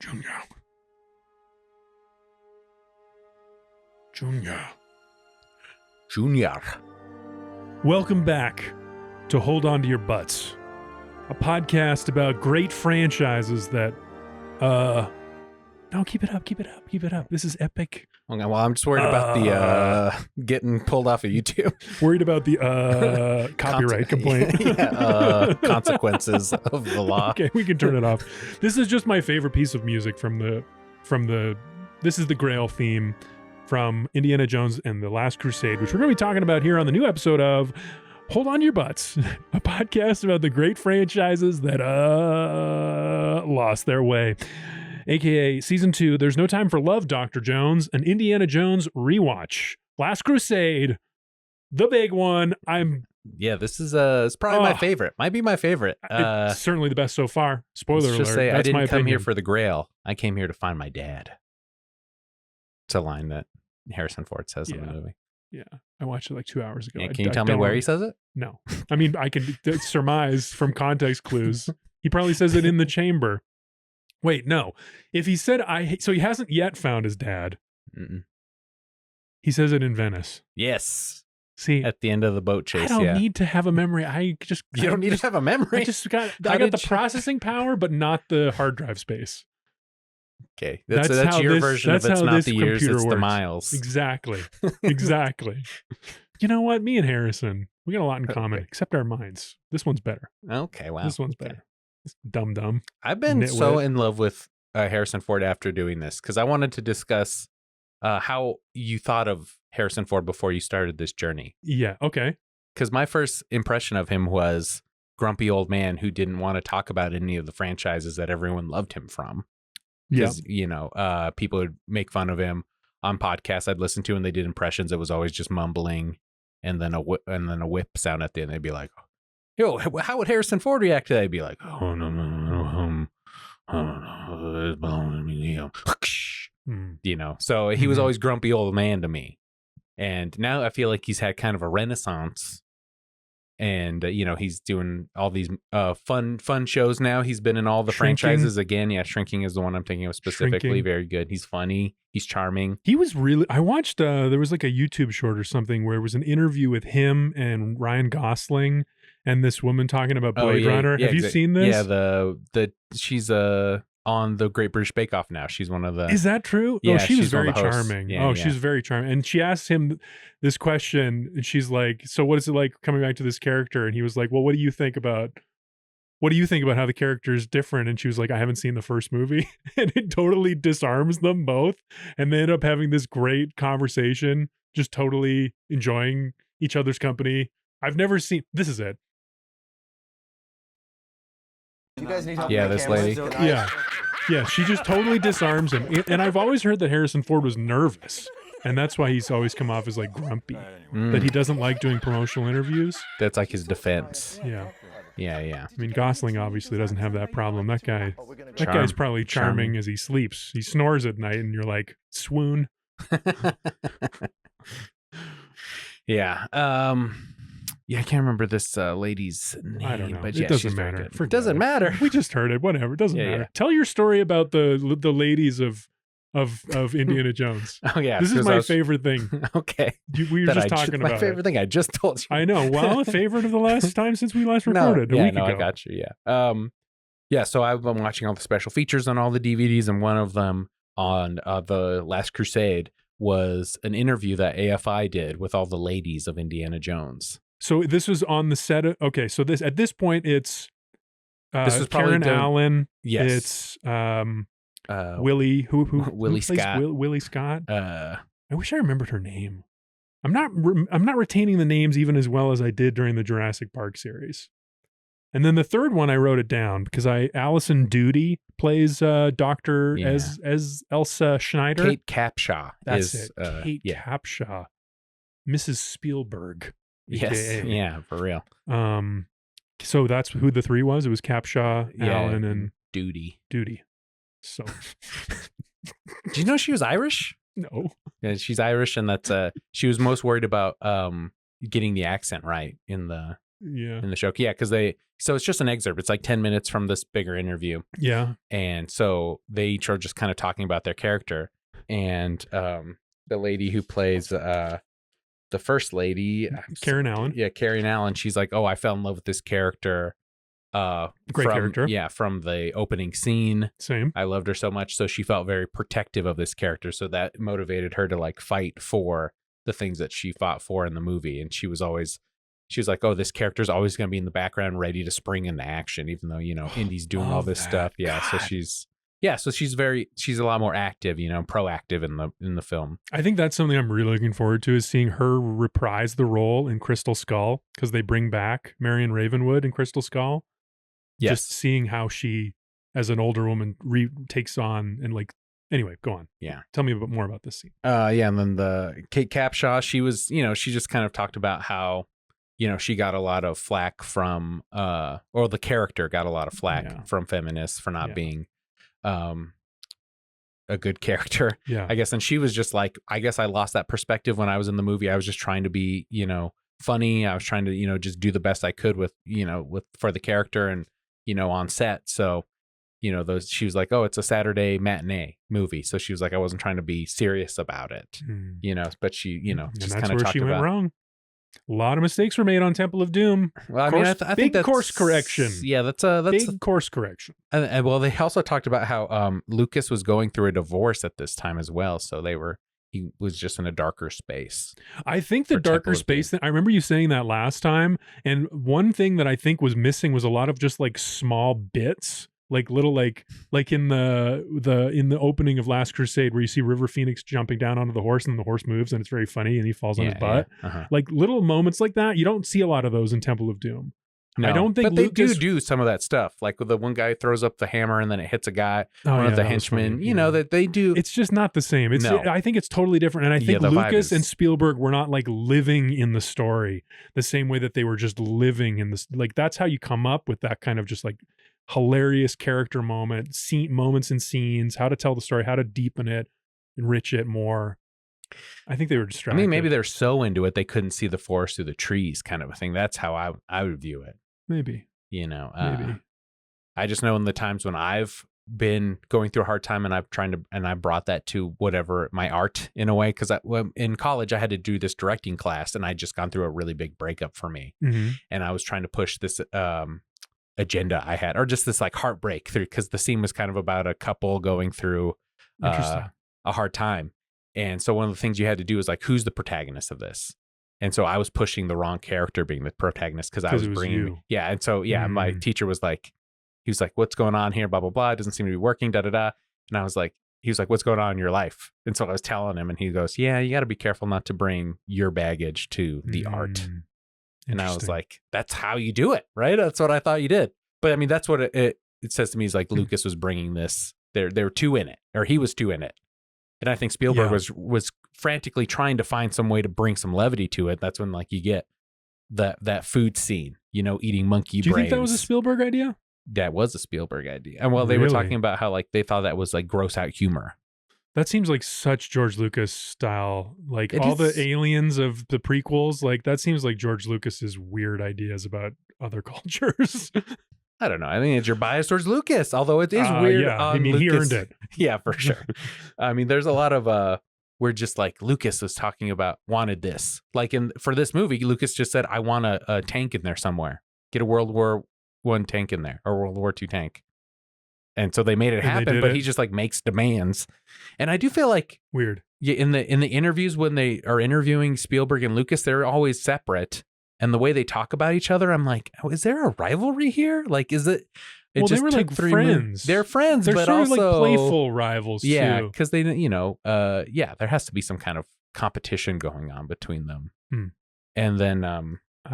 Junior. Junior. Junior. Welcome back to Hold On to Your Butts, a podcast about great franchises that, no, keep it up. This is epic. Okay, well, I'm just worried about the getting pulled off of YouTube. Worried about the copyright complaint. Consequences of the law. Okay, we can turn it off. This is just my favorite piece of music from the this is the Grail theme from Indiana Jones and the Last Crusade, which we're going to be talking about here on the new episode of Hold On to Your Butts, a podcast about the great franchises that lost their way. AKA Season 2, There's No Time for Love, Dr. Jones, an Indiana Jones rewatch. Last Crusade, the big one. This is it's probably my favorite. Might be my favorite. It's certainly the best so far. Spoiler alert. Just say, That's I didn't my come opinion. here for the Grail. I came here to find my dad. It's a line that Harrison Ford says in the movie. Yeah, I watched it like 2 hours ago. Yeah, can you tell me where he says it? No. I mean, I can surmise from context clues. He probably says it in the chamber. Wait, no. If he said so he hasn't yet found his dad. Mm-mm. He says it in Venice. Yes. See, at the end of the boat chase. I don't need to have a memory. You don't need to have a memory. I got the processing power, but not the hard drive space. Okay, that's your version of it's not the years, it's the miles. Exactly. You know what? Me and Harrison, we got a lot in common, except our minds. This one's better. Okay, wow. This one's better. Dumb. I've been so in love with Harrison Ford after doing this because I wanted to discuss how you thought of Harrison Ford before you started this journey. Yeah, okay. Because my first impression of him was grumpy old man who didn't want to talk about any of the franchises that everyone loved him from. Because, people would make fun of him on podcasts I'd listen to and they did impressions. It was always just mumbling and then a whip sound at the end. They'd be like, yo, how would Harrison Ford react to that? I'd be like, oh, no. So he was always grumpy old man to me. And now I feel like he's had kind of a renaissance. And, he's doing all these fun shows now. He's been in all the franchises again. Yeah, Shrinking is the one I'm thinking of specifically. Very good. He's funny. He's charming. He was really, I watched, there was like a YouTube short or something where it was an interview with him and Ryan Gosling and this woman talking about Blade Runner. Have you seen this? Yeah, she's on the Great British Bake Off now. She's one of the... Is that true? Yeah, she was very charming. Yeah, she's very charming. And she asked him this question and she's like, so what is it like coming back to this character? And he was like, well, what do you think about how the character is different? And she was like, I haven't seen the first movie. And it totally disarms them both. And they end up having this great conversation, just totally enjoying each other's company. I've never seen... This is it. You guys need help. Yeah, this lady. Yeah, she just totally disarms him. And I've always heard that Harrison Ford was nervous. And that's why he's always come off as like grumpy. That he doesn't like doing promotional interviews. That's like his defense. Yeah. Yeah. I mean, Gosling obviously doesn't have that problem. That guy's probably charming as he sleeps. He snores at night and you're like, swoon. Yeah. Yeah, I can't remember this lady's name. I don't know. But it doesn't matter. It doesn't matter. We just heard it. Whatever. It doesn't matter. Yeah. Tell your story about the ladies of Indiana Jones. Oh yeah, this is my favorite thing. Okay, we were just talking about my favorite thing. I just told you. I know. Well, a favorite of the last time since we last recorded. I ago. got you. Yeah. So I've been watching all the special features on all the DVDs, and one of them on the Last Crusade was an interview that AFI did with all the ladies of Indiana Jones. So this was on the set of, okay, so at this point it's this was Karen Allen. Yes. It's Willie Willie Scott. Willie Scott. I wish I remembered her name. I'm not retaining the names even as well as I did during the Jurassic Park series. And then the third one I wrote it down because Allison Doody plays Doctor as Elsa Schneider. Kate Capshaw. That's it. Kate Capshaw. Mrs. Spielberg. Yes. Yeah, for real. So that's who the three was. It was Capshaw, Allen, and Doody. So, do you know she was Irish? No. Yeah, she's Irish, and that's she was most worried about getting the accent right in the Yeah. in the show. Yeah, because so it's just an excerpt. It's like 10 minutes from this bigger interview. Yeah. And so they each are just kind of talking about their character. And the lady who plays the first lady, Karen Allen. Yeah, Karen Allen. She's like, oh, I fell in love with this character. Great character. Yeah, from the opening scene. Same. I loved her so much. So she felt very protective of this character. So that motivated her to like fight for the things that she fought for in the movie. And she was like, oh, this character's always going to be in the background ready to spring into action, even though, Indy's doing all this stuff. Yeah. God. So she's a lot more active, proactive in the film. I think that's something I'm really looking forward to, is seeing her reprise the role in Crystal Skull, because they bring back Marion Ravenwood in Crystal Skull. Yes. Just seeing how she, as an older woman, takes on and like. Anyway, go on. Yeah. Tell me more about this scene. Yeah, and then the Kate Capshaw, she was, she just kind of talked about how, she got a lot of flack from, or the character got a lot of flack from feminists for not being a good character. Yeah. I guess. And she was just like, I guess I lost that perspective when I was in the movie. I was just trying to be, funny. I was trying to, just do the best I could with for the character and, on set. So, she was like, oh, it's a Saturday matinee movie. So she was like, I wasn't trying to be serious about it, but she, just kind of talked about. That's where she went wrong. A lot of mistakes were made on Temple of Doom. Well, I mean, I think that's course correction. Yeah, that's big course correction. And well, they also talked about how Lucas was going through a divorce at this time as well. So he was just in a darker space. I think the darker space thing, I remember you saying that last time. And one thing that I think was missing was a lot of just like small bits. Like little like in the opening of Last Crusade, where you see River Phoenix jumping down onto the horse and the horse moves and it's very funny and he falls on his butt. Yeah. Uh-huh. Like little moments like that, you don't see a lot of those in Temple of Doom. No, I don't think, but they do some of that stuff. Like the one guy throws up the hammer and then it hits a guy. One of the henchmen. That they do. It's just not the same. I think it's totally different. And I think Lucas and Spielberg were not like living in the story the same way that they were just living in this. Like that's how you come up with that kind of just like hilarious character moments and scenes, how to tell the story, how to deepen it, enrich it more. I think they were distracted. I mean, maybe they're so into it they couldn't see the forest through the trees, kind of a thing. That's how I would view it. Maybe. Maybe. I just know in the times when I've been going through a hard time and I brought that to whatever my art in a way, because in college I had to do this directing class and I'd just gone through a really big breakup for me, and I was trying to push this agenda I had, or just this like heartbreak through, because the scene was kind of about a couple going through a hard time. And so one of the things you had to do is like, who's the protagonist of this? And so I was pushing the wrong character being the protagonist because I was bringing, and so my teacher was like, he was like, what's going on here? Blah, blah, blah. It doesn't seem to be working, da, da, da. And I was like, he was like, what's going on in your life? And so I was telling him and he goes, yeah, you got to be careful not to bring your baggage to the art. And I was like, that's how you do it, right? That's what I thought you did. But I mean, that's what it says to me, is like Lucas was bringing this, there were two in it, or he was two in it. And I think Spielberg was frantically trying to find some way to bring some levity to it. That's when like you get that food scene, eating monkey brains. Do you think that was a Spielberg idea? That was a Spielberg idea. And well, they were talking about how like they thought that was like gross out humor. That seems like such George Lucas style. Like the aliens of the prequels, like that seems like George Lucas's weird ideas about other cultures. I don't know. I mean, it's your bias towards Lucas, although it is weird. Yeah, I mean, he earned it. Yeah, for sure. I mean, there's a lot of where just like Lucas was talking about wanted this. Like for this movie, Lucas just said, I want a tank in there somewhere. Get a World War I tank in there, or World War II tank. And so they made it happen, but he just like makes demands. And I do feel like weird. Yeah, in the interviews when they are interviewing Spielberg and Lucas, they're always separate. And the way they talk about each other, I'm like, oh, is there a rivalry here? Like, is it? Well, they were like friends. They're friends, they're but sort also of like playful rivals. Yeah, too. because they, there has to be some kind of competition going on between them. And then,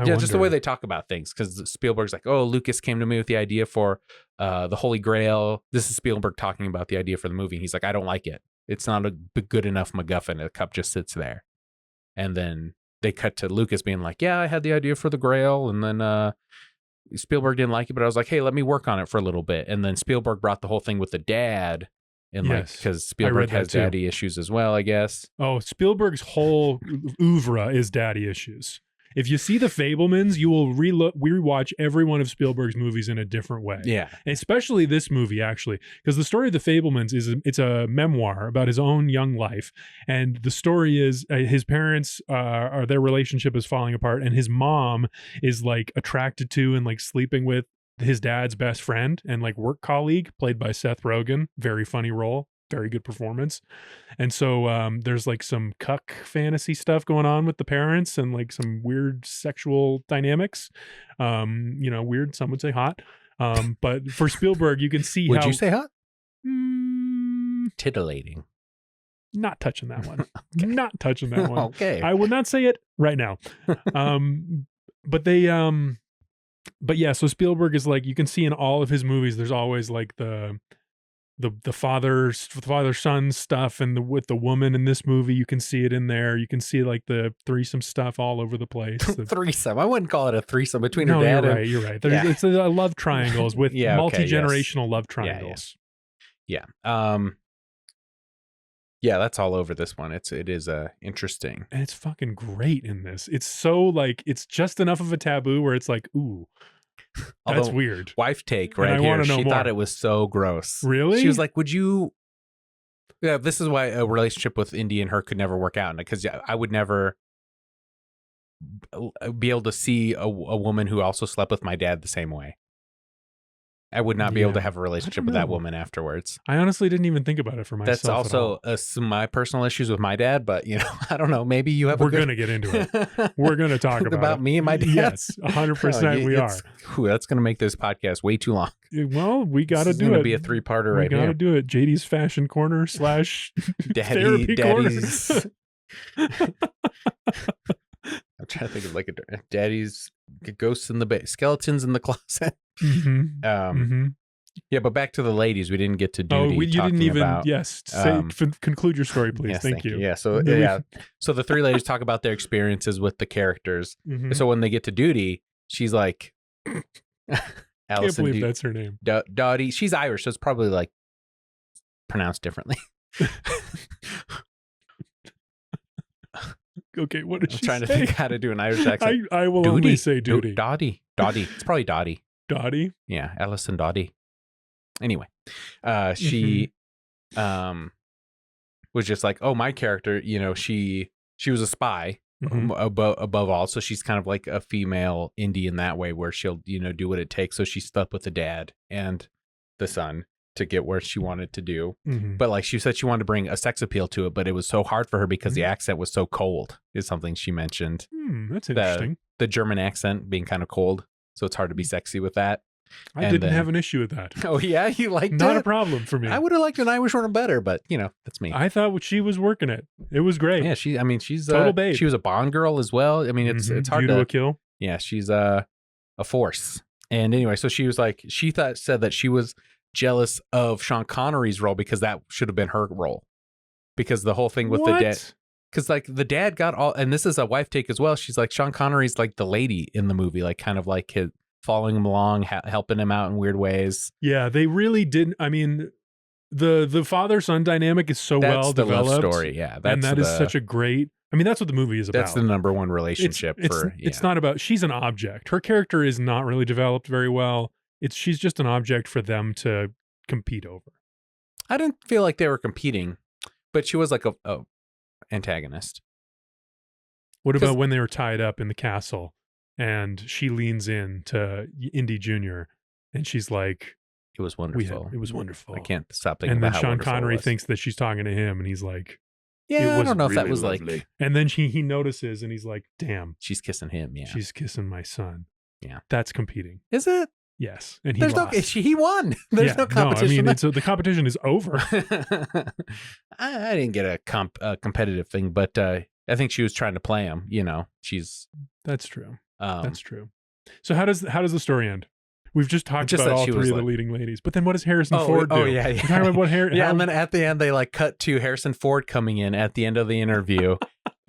just the way they talk about things. Because Spielberg's like, oh, Lucas came to me with the idea for the Holy Grail. This is Spielberg talking about the idea for the movie. He's like, I don't like it. It's not a good enough MacGuffin. The cup just sits there. And then they cut to Lucas being like, yeah, I had the idea for the Grail. And then Spielberg didn't like it, but I was like, hey, let me work on it for a little bit. And then Spielberg brought the whole thing with the dad. And like, because Spielberg has daddy issues as well, I guess. Oh, Spielberg's whole oeuvre is daddy issues. If you see The Fabelmans, you will rewatch every one of Spielberg's movies in a different way. Yeah. Especially this movie, actually, because the story of The Fabelmans it's a memoir about his own young life, and the story is his parents their relationship is falling apart, and his mom is like attracted to and like sleeping with his dad's best friend and like work colleague, played by Seth Rogen. Very funny role. Very good performance. And so there's like some cuck fantasy stuff going on with the parents and like some weird sexual dynamics. Weird, some would say hot. But for Spielberg, you can see Would how... you say hot? Titillating. Not touching that one. Okay. Not touching that one. Okay. I would not say it right now. But yeah, so Spielberg is like, you can see in all of his movies, there's always like the father son stuff, and with the woman in this movie, you can see it in there. You can see like the threesome stuff all over the place. Threesome. I wouldn't call it a threesome between her you're dad and... right. You're right. It's love triangles with multi-generational love triangles. Yeah. Yeah, that's all over this one. It is interesting. And it's fucking great in this. It's so like, it's just enough of a taboo where it's like, ooh, that's weird. Wife take right here. She thought it was so gross. Really? She was like, would you... Yeah, this is why a relationship with Indy and her could never work out. Because I would never be able to see a woman who also slept with my dad the same way. I would not be able to have a relationship with that woman afterwards. I honestly didn't even think about it for myself. That's also some of my personal issues with my dad, but I don't know. Maybe you have. We're going to get into it. We're going to talk about me and my dad. Yes, 100% we are. That's going to make this podcast way too long. Well, we got to do it. It's going to be a 3-parter right here. We got to do it. JD's Fashion Corner / Therapy Daddy's. I'm trying to think of like a Daddy's ghosts in the skeletons in the closet. Yeah, but back to the ladies. We didn't get to duty. You didn't even. Yes, conclude your story, please. Yes, thank you. Yeah. So so the 3 ladies talk about their experiences with the characters. So when they get to duty, she's like, Can't believe that's her name. Dottie. She's Irish, so it's probably like pronounced differently. Okay, what did she say? I'm trying to think how to do an Irish accent. I will only say duty. Dottie. It's probably Dottie. Dottie? Yeah, Alison Dottie. Anyway, she was just like, oh, my character, she was a spy above all. So she's kind of like a female Indy in that way, where she'll, do what it takes. So she slept with the dad and the son to get where she wanted to do. But like she said, she wanted to bring a sex appeal to it, but it was so hard for her because the accent was so cold, is something she mentioned. That's interesting. The German accent being kind of cold. So it's hard to be sexy with that. I didn't have an issue with that. Oh, yeah? You liked it? Not a problem for me. I would have liked an Irish one better, but, that's me. I thought she was working it. It was great. Yeah, she's total babe. She was a Bond girl as well. I mean, it's hard to... a kill. Yeah, she's a force. And anyway, so she was like, said that she was jealous of Sean Connery's role because that should have been her role. Because the whole thing with the dad... Because, like, the dad got all... And this is a wife take as well. She's like, Sean Connery's like the lady in the movie, like kind of like his... following him along, helping him out in weird ways. Yeah, they really didn't. I mean, the father-son dynamic is so well developed. Love story, yeah. And that is such a great... I mean, that's what the movie is about. That's the number one relationship It's not about... She's an object. Her character is not really developed very well. She's just an object for them to compete over. I didn't feel like they were competing, but she was like a antagonist. What about when they were tied up in the castle and she leans in to Indy Jr. and she's like, it was wonderful. It was wonderful. I can't stop thinking about how wonderful it was. And then Sean Connery thinks that she's talking to him and he's like, yeah, I don't know if that was lovely. Like... And then he notices and he's like, damn. She's kissing him, yeah. She's kissing my son. Yeah. That's competing. Is it? Yes. And he lost. He won. There's no competition. No, I mean, the competition is over. I didn't get a competitive thing, but I think she was trying to play him, That's true. That's true. So how does the story end? We've just talked about all 3 of the leading ladies, but then what does Harrison Ford do? Oh yeah. We're talking about what and then at the end they like cut to Harrison Ford coming in at the end of the interview.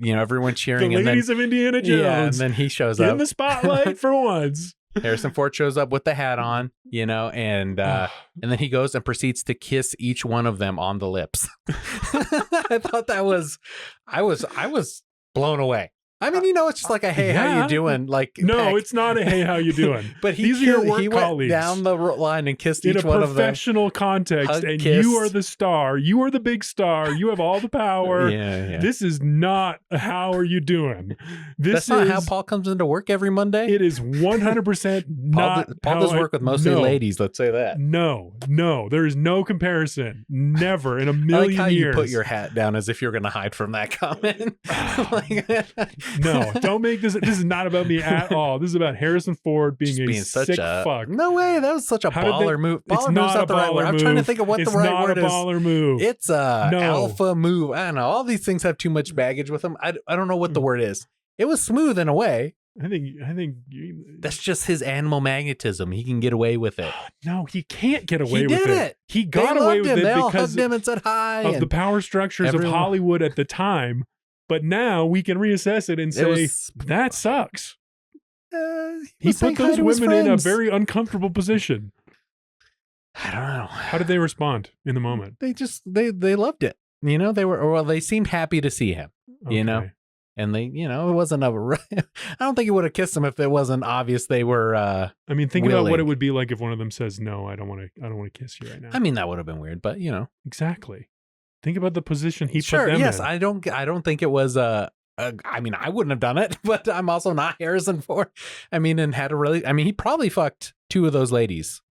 Everyone cheering. The ladies of Indiana Jones. Yeah, and then he shows up in the spotlight for once. Harrison Ford shows up with the hat on, and then he goes and proceeds to kiss each one of them on the lips. I thought I was blown away. I mean, it's just like a hey, how you doing? Like, no, peck. it's not a hey, how you doing? But these are your work he colleagues. Went down the line and kissed in each a one of them. professional context, Hug, and kiss. you are the star. You are the big star. You have all the power. Yeah. This is not a how are you doing? That's not how Paul comes into work every Monday. It is 100% not. Paul does work with mostly ladies. Let's say that. No, there is no comparison. Never in a million I like how years. You put your hat down as if you're going to hide from that comment. No, don't make this. This is not about me at all. This is about Harrison Ford being sick fuck. No way. That was such a baller move. Baller move's not the right word. I'm trying to think of what the right word is. It's not a baller move. It's a alpha move. I don't know. All these things have too much baggage with them. I don't know what the word is. It was smooth in a way. I think that's just his animal magnetism. He can get away with it. No, he can't get away with it. He did it. He got away with it because hugged him and said hi of the power structures of Hollywood at the time. But now we can reassess it and say that sucks. He put those women in a very uncomfortable position. I don't know. How did they respond in the moment? They loved it. They seemed happy to see him. Okay. And they, it wasn't I don't think he would have kissed them if it wasn't obvious they were. I mean, think about what it would be like if one of them says, "No, I don't want to kiss you right now." I mean, that would have been weird, but exactly. Think about the position he put them yes, in. I don't think it was I mean, I wouldn't have done it, but I'm also not Harrison Ford. I mean, and had a really. I mean, he probably fucked two of those ladies.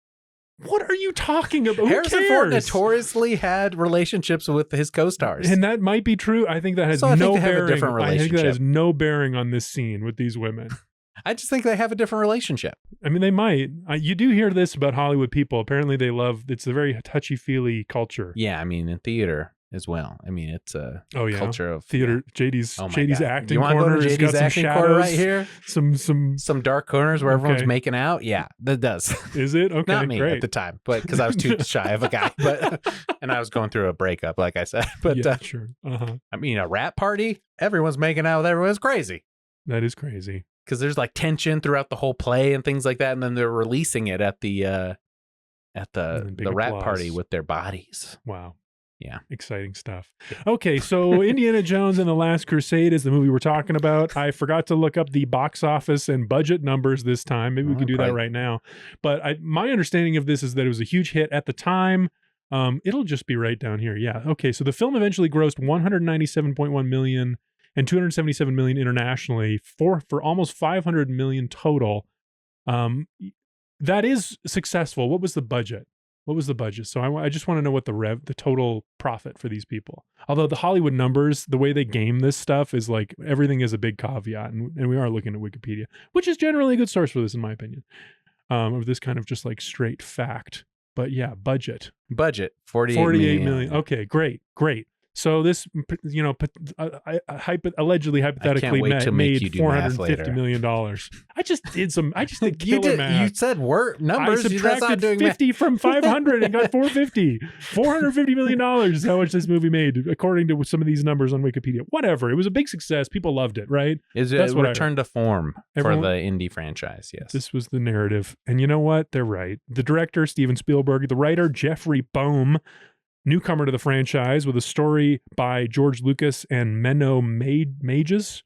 What are you talking about? Harrison Ford notoriously had relationships with his co-stars, and that might be true. I think that has no bearing. I think that has no bearing on this scene with these women. I just think they have a different relationship. I mean, they might. You do hear this about Hollywood people. Apparently, they love. It's a very touchy-feely culture. Yeah, I mean, in theater as well. I mean, it's a culture of theater. JD's acting you corner. Go to JD's acting corner right here. Some dark corners where everyone's making out. Yeah, that does. Is it? Okay, not me great. at the time, but because I was too shy of a guy, and I was going through a breakup, like I said. But yeah, sure. I mean, a rap party. Everyone's making out with everyone. It's crazy. That is crazy. Because there's like tension throughout the whole play and things like that, and then they're releasing it at the rap party with their bodies. Wow. Yeah. Exciting stuff. Okay, so Indiana Jones and the Last Crusade is the movie we're talking about. I forgot to look up the box office and budget numbers this time. Maybe we can do that right now. But my understanding of this is that it was a huge hit at the time. It'll just be right down here. Yeah. Okay, so the film eventually grossed $197.1 million and $277 million internationally for almost $500 million total. That is successful. What was the budget? So I just want to know what the total profit for these people. Although the Hollywood numbers, the way they game this stuff is like everything is a big caveat, and we are looking at Wikipedia, which is generally a good source for this, in my opinion, of this kind of just like straight fact. But yeah, budget 48 million. Okay, great. So this, allegedly, hypothetically, made $450 million. I just did killer math. You said numbers. I subtracted 50 from 500 and got 450. $450 million is how much this movie made, according to some of these numbers on Wikipedia. Whatever. It was a big success. People loved it, right? That's a return to form for the Indy franchise, yes. This was the narrative. And you know what? They're right. The director, Steven Spielberg, the writer, Jeffrey Boehm, newcomer to the franchise, with a story by George Lucas and Menno Mages.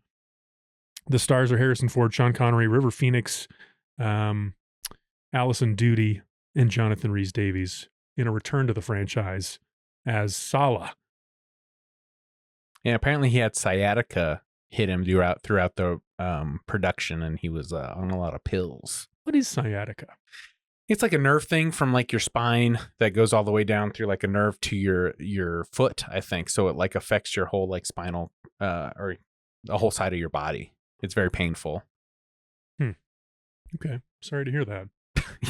The stars are Harrison Ford, Sean Connery, River Phoenix, Allison Doody, and Jonathan Rhys-Davies in a return to the franchise as Sala. Yeah, apparently he had sciatica hit him throughout the production, and he was on a lot of pills. What is sciatica? It's like a nerve thing from like your spine that goes all the way down through like a nerve to your foot, I think. So it like affects your whole like spinal or the whole side of your body. It's very painful. Okay. Sorry to hear that.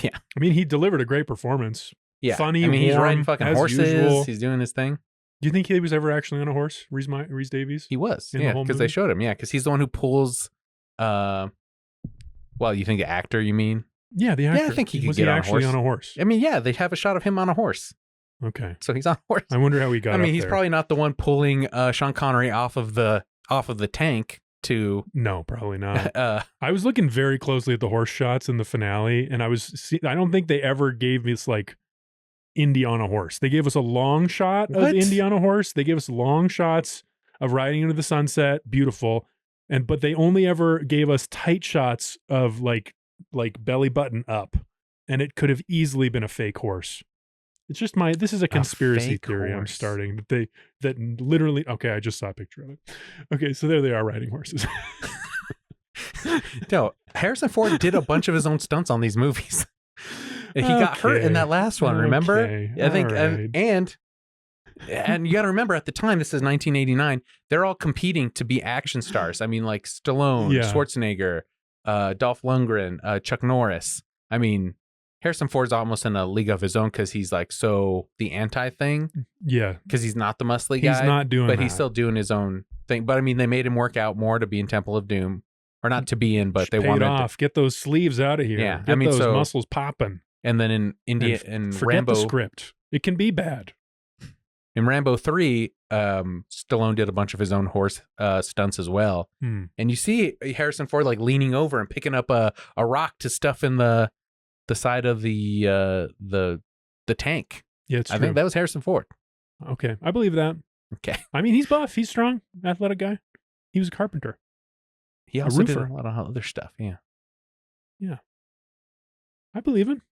Yeah. I mean, he delivered a great performance. Yeah. Funny, I mean, he's riding fucking horses. Usual. He's doing his thing. Do you think he was ever actually on a horse, Rhys-Davies? He was. Yeah, because they showed him. Yeah, because he's the one who pulls. Well, you think the actor, you mean? Yeah, the actor. Yeah, I think he could was get he on actually a horse. on a horse? I mean, yeah, they have a shot of him on a horse. Okay. So he's on a horse. I wonder how he got. I mean, up he's there. probably not the one pulling Sean Connery off of the tank to. No, probably not. I was looking very closely at the horse shots in the finale, and I don't think they ever gave us like Indy on a horse. They gave us a long shot of Indy on a horse. They gave us long shots of riding into the sunset. Beautiful. but they only ever gave us tight shots of like belly button up, and it could have easily been a fake horse. It's just this is a conspiracy theory I'm starting, that literally, okay, I just saw a picture of it. Okay, so there they are riding horses. No, Harrison Ford did a bunch of his own stunts on these movies. He got hurt in that last one, remember? I think, right. and you got to remember at the time, this is 1989, they're all competing to be action stars. I mean, like Stallone, Schwarzenegger, Dolph Lundgren, Chuck Norris. I mean, Harrison Ford's almost in a league of his own because he's like the anti thing. Yeah. Because he's not the muscly guy. He's not doing but that. He's still doing his own thing. But I mean, they made him work out more to be in Temple of Doom. Or not to be in, but they wanted to get those sleeves out of here. Yeah. Get those muscles popping. And then in India and forget Rambo. The script. It can be bad. In Rambo 3, Stallone did a bunch of his own horse stunts as well. And you see Harrison Ford like leaning over and picking up a rock to stuff in the side of the tank. Yeah, it's true. I think that was Harrison Ford. Okay, I believe that. Okay. I mean, he's buff. He's strong, athletic guy. He was a carpenter. He also did a lot of other stuff. Yeah. Yeah. I believe him.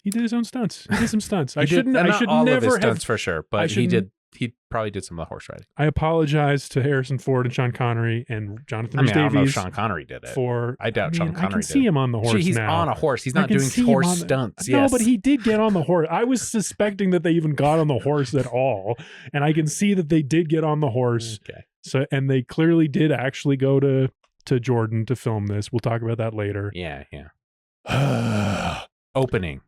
He did his own stunts. He did some stunts. I should all never of his have stunts for sure, but he probably did some of the horse riding. I apologize to Harrison Ford and Sean Connery and Jonathan Rhys Davies. I don't know if Sean Connery did it. I doubt Sean Connery did. I can see him on the horse. He's now. on a horse. He's not doing horse stunts. No, but he did get on the horse. I was suspecting that they even got on the horse at all, and I can see that they did get on the horse. Okay. So, and they clearly did actually go to Jordan to film this. We'll talk about that later. Yeah. Opening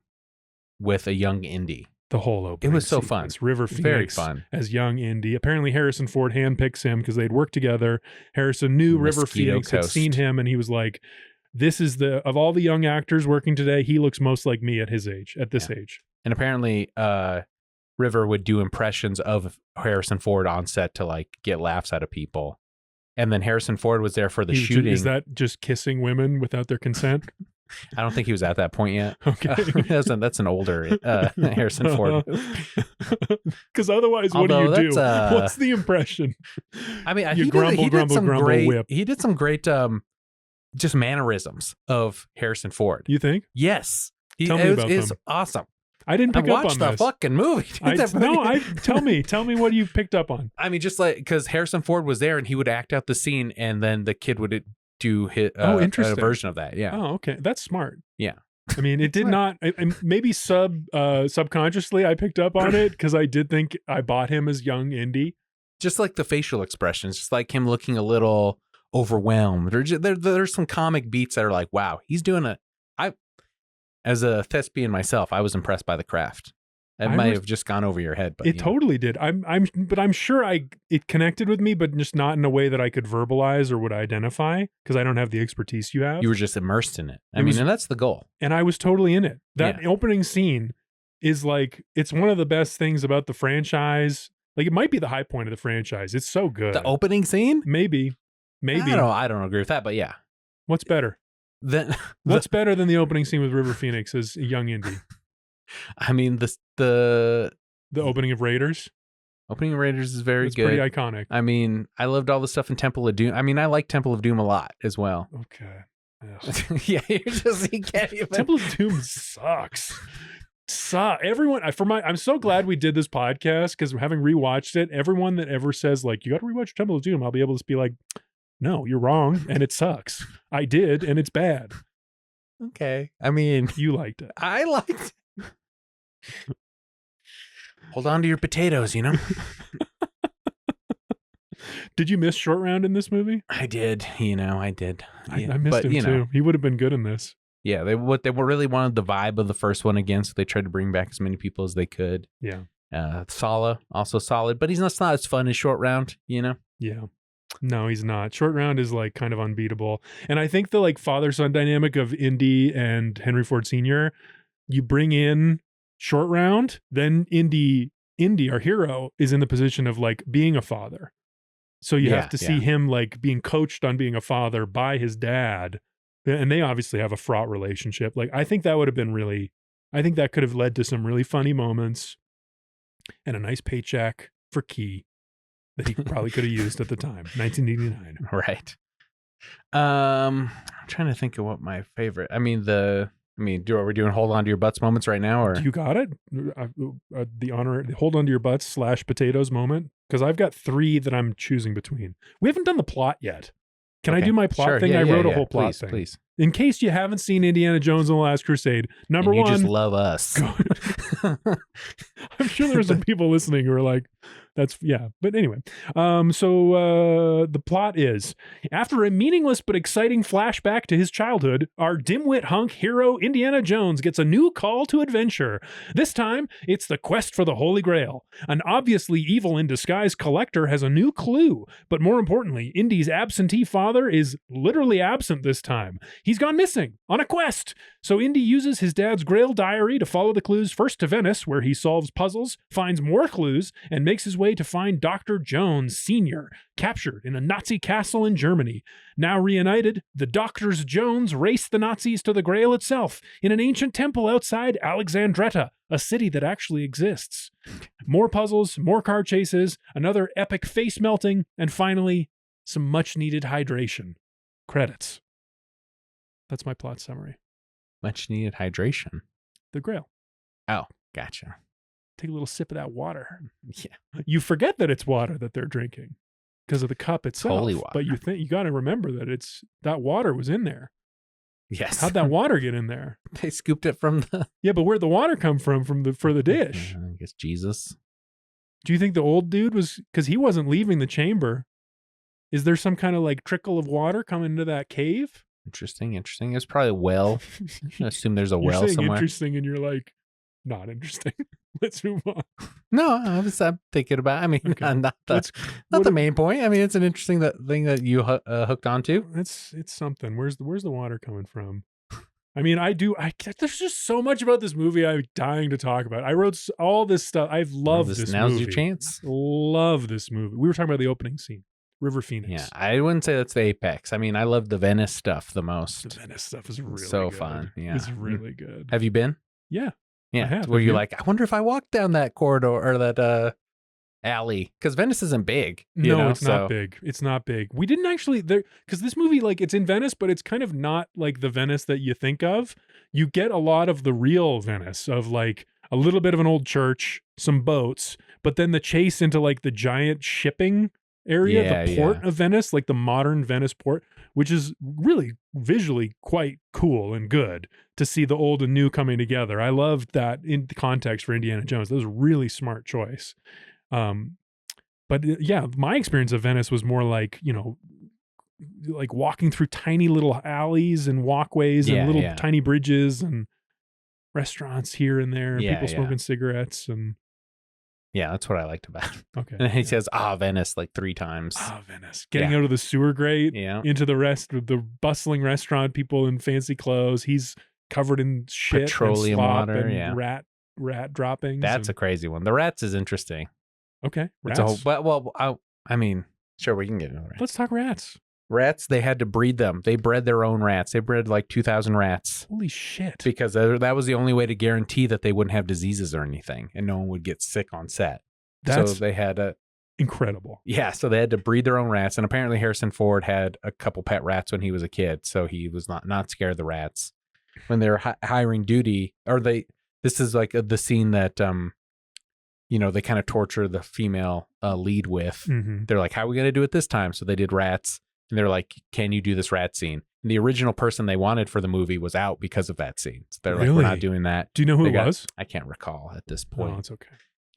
with a young Indy. The whole opening. It was so fun. River Phoenix very fun as young Indy. Apparently Harrison Ford handpicks him because they'd worked together. Harrison knew River Phoenix had seen him, and he was like, this is of all the young actors working today, he looks most like me at this age. And apparently River would do impressions of Harrison Ford on set to like get laughs out of people. And then Harrison Ford was there for the shooting. Is that just kissing women without their consent? I don't think he was at that point yet. Okay. That's an older Harrison Ford. Because otherwise, what do you do? What's the impression? I mean, he did some great just mannerisms of Harrison Ford. You think? Yes. Tell me about them. It's awesome. I didn't pick up on this. I watched the fucking movie. Tell me what you picked up on. I mean, just like, because Harrison Ford was there and he would act out the scene, and then the kid would do a version of that. Yeah. Oh, okay. That's smart. Yeah. I mean, it did not, maybe subconsciously I picked up on it because I did think I bought him as young Indy. Just like the facial expressions, just like him looking a little overwhelmed. There's some comic beats that are like, wow, he's doing as a thespian myself, I was impressed by the craft. It might have just gone over your head, but it totally did. I'm sure it connected with me, but just not in a way that I could verbalize or would identify because I don't have the expertise you have. You were just immersed in it. And that's the goal. And I was totally in it. That opening scene is like, it's one of the best things about the franchise. Like, it might be the high point of the franchise. It's so good. The opening scene? Maybe. I don't agree with that, but yeah. What's better? What's better than the opening scene with River Phoenix as a young Indy? I mean, the opening of Raiders. Opening of Raiders is very good. Pretty iconic. I mean, I loved all the stuff in Temple of Doom. I mean, I like Temple of Doom a lot as well. Okay. Yeah, you can't even. Temple of Doom sucks. Everyone, I'm so glad we did this podcast because having rewatched it, everyone that ever says like, you got to rewatch Temple of Doom, I'll be able to be like, no, you're wrong, and it sucks. I did, and it's bad. Okay. I mean, you liked it. I liked it. Hold on to your potatoes, you know? Did you miss Short Round in this movie? I did. I did. I missed him too. He would have been good in this. Yeah, they really wanted the vibe of the first one again, so they tried to bring back as many people as they could. Yeah. Sala, also solid, but he's not as fun as Short Round, Yeah. No, he's not. Short Round is like kind of unbeatable. And I think the like father-son dynamic of Indy and Henry Ford Sr., you bring in Short Round, then Indy, our hero, is in the position of like being a father. So you have to see him like being coached on being a father by his dad. And they obviously have a fraught relationship. Like, I think that would have been I think that could have led to some really funny moments and a nice paycheck for Key that he probably could have used at the time, 1989. Right. I'm trying to think of what my favorite. Are we doing hold on to your butts moments right now, or Do you got it? The hold on to your butts / potatoes moment? Because I've got 3 that I'm choosing between. We haven't done the plot yet. Can I Okay. do my plot Sure. thing? Yeah, I wrote a yeah. whole plot thing. Please. In case you haven't seen Indiana Jones and the Last Crusade, number And you one, just love us. I'm sure there's some people listening who are like, but anyway. The plot is, after a meaningless but exciting flashback to his childhood, our dimwit hunk hero Indiana Jones gets a new call to adventure. This time, it's the quest for the Holy Grail. An obviously evil in disguise collector has a new clue, but more importantly, Indy's absentee father is literally absent this time. He's gone missing on a quest. So Indy uses his dad's Grail diary to follow the clues first to Venice, where he solves puzzles, finds more clues, and makes his way to find Dr. Jones Sr., captured in a Nazi castle in Germany. Now reunited, the Doctors Jones race the Nazis to the Grail itself in an ancient temple outside Alexandretta, a city that actually exists. More puzzles, more car chases, another epic face melting, and finally, some much needed hydration. Credits. That's my plot summary. Much needed hydration. The Grail. Oh, gotcha. Take a little sip of that water. Yeah. You forget that it's water that they're drinking because of the cup itself. Holy water. But you got to remember that that water was in there. Yes. How'd that water get in there? They scooped it from the... Yeah, but where'd the water come from for the dish? I guess Jesus. Do you think the old dude was, because he wasn't leaving the chamber? Is there some kind of like trickle of water coming into that cave? Interesting. It's probably a well. I assume there's a well You're saying somewhere. Interesting, and you're like, not interesting. Let's move on. No, I'm thinking about. I mean, Okay. not the main point. I mean, it's an interesting thing that you hooked onto. It's something. Where's the water coming from? I mean, there's just so much about this movie I'm dying to talk about. I wrote all this stuff. I've loved this movie. Now's your chance. Love this movie. We were talking about the opening scene. River Phoenix. Yeah, I wouldn't say that's the apex. I mean, I love the Venice stuff the most. The Venice stuff is really so good. fun. Yeah, it's really good. Have you been? Yeah, yeah. I have. Where you're like, I wonder if I walked down that corridor or that alley, because Venice isn't big. It's not big. It's not big. We didn't actually because this movie, like, it's in Venice, but it's kind of not like the Venice that you think of. You get a lot of the real Venice of like a little bit of an old church, some boats, but then the chase into like the giant shipping area, the port of Venice, like the modern Venice port, which is really visually quite cool and good to see the old and new coming together. I loved that in the context for Indiana Jones. That was a really smart choice. But yeah, my experience of Venice was more like, like walking through tiny little alleys and walkways and little tiny bridges and restaurants here and there, and people smoking cigarettes and... Yeah, that's what I liked about it. Okay. And he says, Venice, like 3 times. Venice. Getting out of the sewer grate into the bustling restaurant, people in fancy clothes. He's covered in shit, petroleum and water, and rat droppings. That's a crazy one. The rats is interesting. Okay. Rats. I mean, sure, we can get into rats. Let's talk rats. Rats, they had to breed them. They bred their own rats. They bred like 2,000 rats. Holy shit. Because that was the only way to guarantee that they wouldn't have diseases or anything and no one would get sick on set. So they had incredible. Yeah, so they had to breed their own rats. And apparently Harrison Ford had a couple pet rats when he was a kid. So he was not scared of the rats. When they were hiring duty, this is like the scene that, they kind of torture the female lead with. Mm-hmm. They're like, how are we going to do it this time? So they did rats. And they're like, can you do this rat scene? And the original person they wanted for the movie was out because of that scene. So they're like, we're not doing that. Do you know who it was? I can't recall at this point. No, it's okay.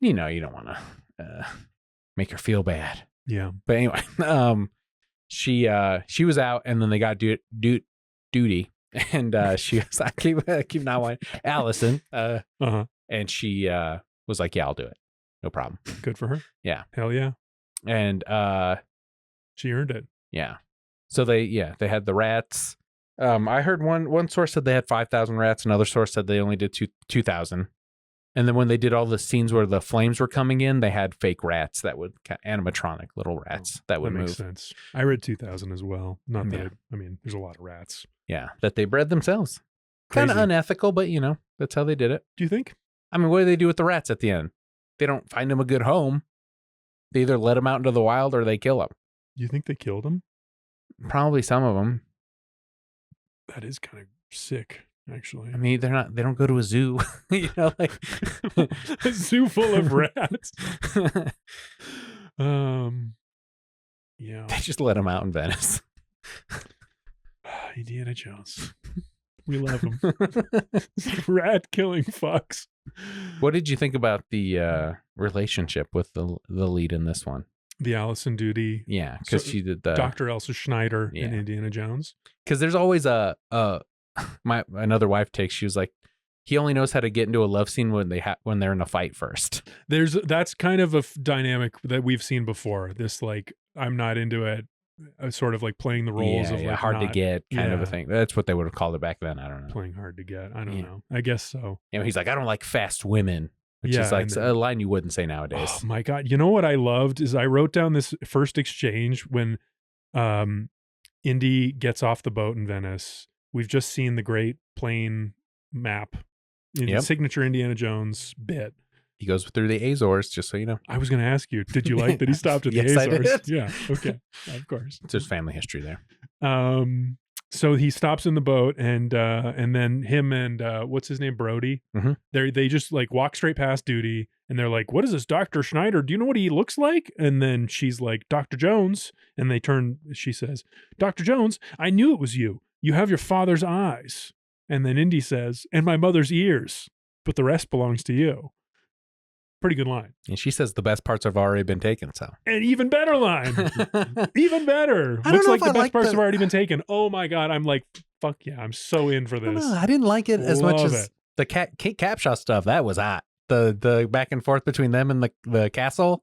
You don't want to make her feel bad. Yeah. But anyway, she was out and then they got duty. And she was, I keep not wanting, Allison. And she was like, yeah, I'll do it. No problem. Good for her. Yeah. Hell yeah. And she earned it. Yeah. So they had the rats. I heard one source said they had 5,000 rats. Another source said they only did 2,000. And then when they did all the scenes where the flames were coming in, they had fake rats that would animatronic little rats that would move. Makes sense. I read 2,000 as well. Not that there's a lot of rats. Yeah, that they bred themselves. Kind of unethical, but that's how they did it. Do you think? I mean, what do they do with the rats at the end? They don't find them a good home. They either let them out into the wild or they kill them. Do you think they killed them? Probably some of them. That is kind of sick, actually. I mean, they don't go to a zoo, you know, like a zoo full of rats. Yeah. They just let them out in Venice. Indiana Jones. We love him. Rat killing fucks. What did you think about the relationship with the lead in this one? The Allison Doody. Yeah, because she did the Dr. Elsa Schneider in Indiana Jones. Because there's always another wife takes. She was like, he only knows how to get into a love scene when they're in a fight first. That's kind of a dynamic that we've seen before. This like, I'm not into it. Sort of like playing the roles of like hard to get kind of a thing. That's what they would have called it back then. I don't know. Playing hard to get. I don't know. I guess so. You know, he's like, I don't like fast women, which is like a line you wouldn't say nowadays. Oh my God. You know what I loved is I wrote down this first exchange when Indy gets off the boat in Venice. We've just seen the great plane map, signature Indiana Jones bit. He goes through the Azores, just so you know. I was going to ask you, did you like that he stopped at the Yes, Azores? I did. Yeah, okay, of course. It's just family history there. So he stops in the boat, and then him and what's his name, Brody. Mm-hmm. They just like walk straight past Duty, and they're like, "What is this, Dr. Schneider? Do you know what he looks like?" And then she's like, "Dr. Jones," and they turn. She says, "Dr. Jones, I knew it was you. You have your father's eyes." And then Indy says, "And my mother's ears, but the rest belongs to you." Pretty good line. And she says the best parts have already been taken. So an even better line. Even better. Looks like the best parts have already been taken. Oh my God. I'm like, fuck yeah. I'm so in for this. I didn't like it as much as the Kate Capshaw stuff. That was hot. The back and forth between them and the castle.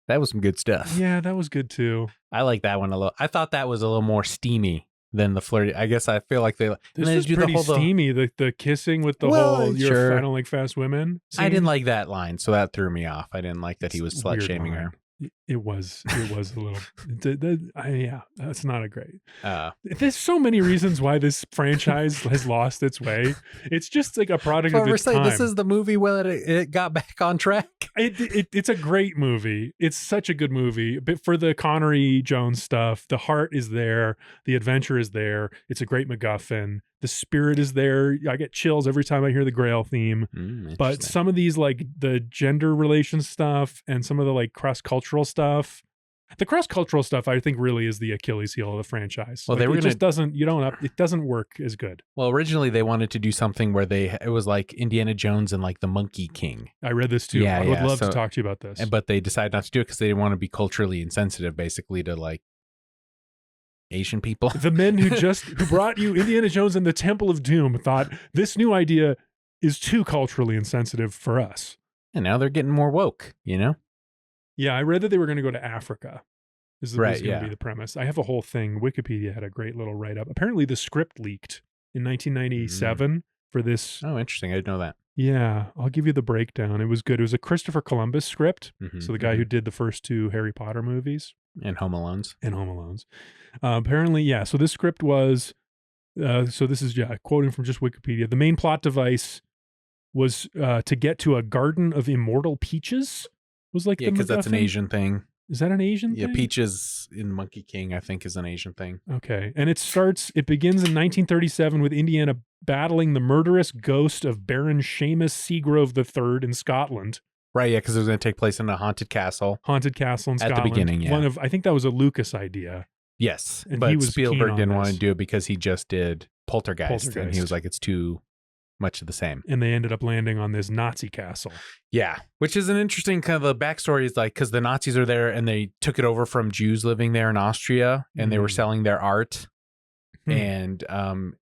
That was some good stuff. Yeah, that was good too. I like that one a little. I thought that was a little more steamy than the flirty. I guess I feel like this is pretty steamy. The kissing with the whole. Sure. I don't like fast women. Scene. I didn't like that line, so that threw me off. I didn't like that he was slut shaming her. It was a little. Yeah, that's not a great. There's so many reasons why this franchise has lost its way. It's just like a product of its time. This is the movie where it got back on track. It's a great movie. It's such a good movie. But for the Connery Jones stuff, the heart is there. The adventure is there. It's a great MacGuffin. The spirit is there. I get chills every time I hear the Grail theme. But some of these, like the gender relation stuff and some of the like cross-cultural stuff, the cross-cultural stuff, I think really is the Achilles heel of the franchise. Well, like, it doesn't work as good. Well, originally they wanted to do something where it was like Indiana Jones and like the Monkey King. I read this too. I would love to talk to you about this. But they decided not to do it because they didn't want to be culturally insensitive, basically, to like Asian people. The men who brought you Indiana Jones and the Temple of Doom thought this new idea is too culturally insensitive for us. And now they're getting more woke, you know? Yeah, I read that they were going to go to Africa. This is going to be the premise. I have a whole thing. Wikipedia had a great little write-up. Apparently the script leaked in 1997 for this. Oh, interesting. I didn't know that. Yeah, I'll give you the breakdown. It was good. It was a Christopher Columbus script. So the guy who did the first two Harry Potter movies. And Home Alones. Apparently, yeah. So this script was, so this is, quoting from just Wikipedia. The main plot device was to get to a garden of immortal peaches. Was like because that's an Asian thing. Is that an Asian thing? Yeah, peaches in Monkey King, I think, is an Asian thing. Okay. And it begins in 1937 with Indiana battling the murderous ghost of Baron Seamus Seagrove III in Scotland. Right, yeah, because it was going to take place in a haunted castle. Haunted castle in Scotland. At the beginning, yeah. I think that was a Lucas idea. Yes, and but Spielberg didn't want to do it because he just did Poltergeist. And he was like, it's too much of the same. And they ended up landing on this Nazi castle. Yeah, which is an interesting kind of the backstory is like, because the Nazis are there and they took it over from Jews living there in Austria and they were selling their art and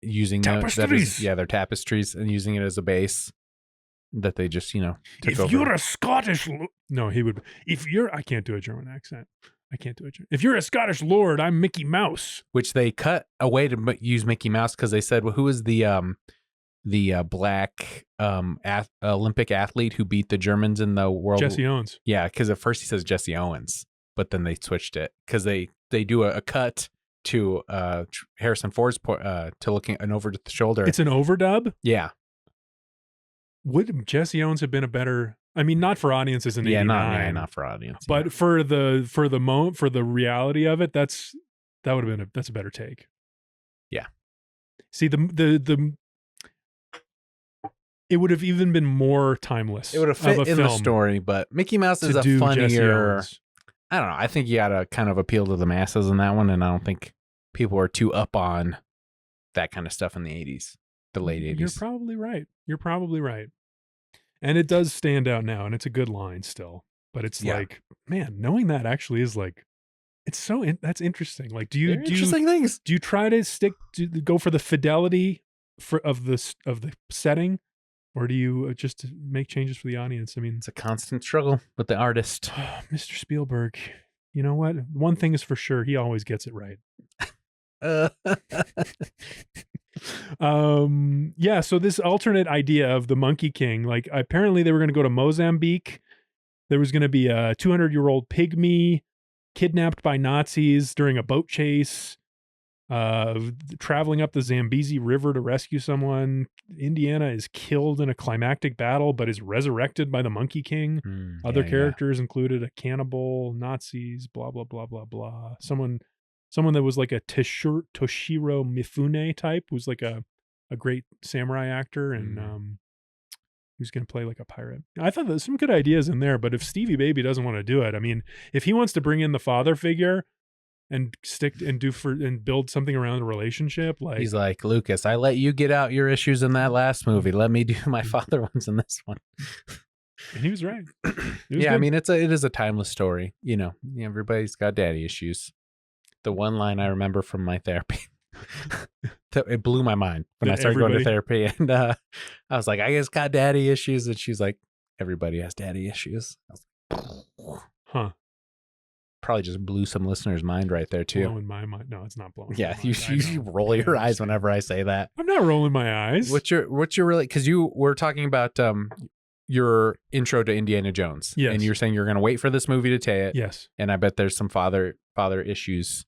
using tapestries. Their tapestries and using it as a base. That they just, took if over. You're a Scottish... No, he would... I can't do a German accent. If you're a Scottish lord, I'm Mickey Mouse. Which they cut away to use Mickey Mouse because they said, well, who is the black Olympic athlete who beat the Germans in the world? Jesse Owens. Yeah, because at first he says Jesse Owens, but then they switched it because they do a cut to Harrison Ford's to looking an over the shoulder. It's an overdub? Yeah. Would Jesse Owens have been a better? I mean, not for audiences in '89. Not for audience. But for the reality of it, that's That would have been that's a better take. Yeah. See, the it would have even been more timeless. It would have fit in the story, but Mickey Mouse is a funnier. I don't know. I think you got to kind of appeal to the masses in that one, and I don't think people are too up on that kind of stuff in the 80s, the late 80s. You're probably right. You're probably right. And it does stand out now, and it's a good line still. But it's like, man, knowing that actually is like, it's so that's interesting. Like, do you interesting things? Do you try to go for the fidelity of the setting, or do you just make changes for the audience? I mean, it's a constant struggle with the artist. Mr. Spielberg, you know what? One thing is for sure, he always gets it right. Yeah, so this alternate idea of the Monkey King, like apparently they were going to go to Mozambique. There was going to be a 200-year-old pygmy kidnapped by Nazis during a boat chase, traveling up the Zambezi River to rescue someone. Indiana is killed in a climactic battle, but is resurrected by the Monkey King. Other characters included a cannibal, Nazis, blah, blah, blah, blah, blah. Someone that was like a Toshiro Mifune type, who's like a great samurai actor, and who's going to play like a pirate. I thought there's some good ideas in there, but if Stevie Baby doesn't want to do it, I mean, if he wants to bring in the father figure and build something around a relationship, like he's like, Lucas, I let you get out your issues in that last movie. Let me do my father ones in this one. And he was right. Yeah, good. I mean, it is a timeless story. You know, everybody's got daddy issues. The one line I remember from my therapy, it blew my mind when I started going to therapy, and I was like, I just got daddy issues, and she's like, everybody has daddy issues. I was like, huh. Probably just blew some listeners' mind right there too. Blowing my mind. No, it's not blowing. Yeah, you roll your eyes whenever I say that. I'm not rolling my eyes. What's your really? Because you were talking about your intro to Indiana Jones, yes, and you're saying you're going to wait for this movie to take it. Yes, and I bet there's some father issues.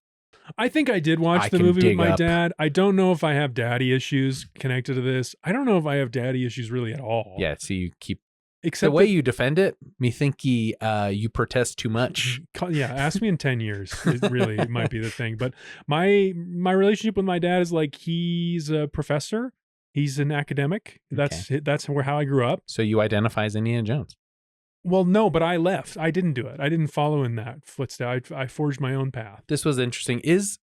I think I did watch the movie with my dad. I don't know if I have daddy issues connected to this. I don't know if I have daddy issues really at all. Yeah, so you keep the way you defend it, me think you protest too much. Yeah, ask me in 10 years. It might be the thing. But my relationship with my dad is like, he's a professor. He's an academic. That's how I grew up. So you identify as Indiana Jones. Well, no, but I left. I didn't do it. I didn't follow in that footstep. I forged my own path. This was interesting. Is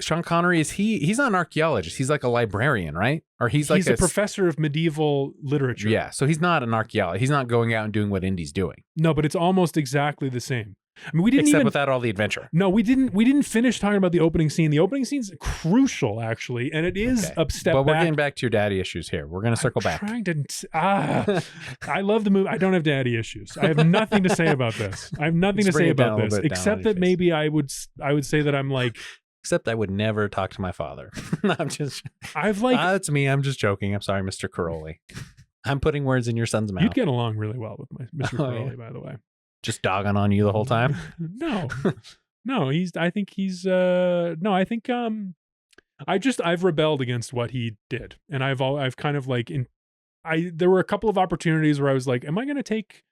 Sean Connery, he's not an archaeologist. He's like a librarian, right? Or he's a professor of medieval literature. Yeah. So he's not an archaeologist. He's not going out and doing what Indy's doing. No, but it's almost exactly the same. I mean, except without all the adventure. No, we didn't finish talking about the opening scene. The opening scene's crucial, actually, and it is a step back. But we're getting back to your daddy issues here. We're going to circle back. I love the movie. I don't have daddy issues. I have nothing to say about this. I have nothing to say about this, except that maybe I would say that I'm like. Except I would never talk to my father. I've it's me. I'm just joking. I'm sorry, Mr. Caroli. I'm putting words in your son's mouth. You'd get along really well with Mr. Caroli, by the way. Just dogging on you the whole time? No, I've rebelled against what he did. And I've kind of like, there were a couple of opportunities where I was like, am I going to take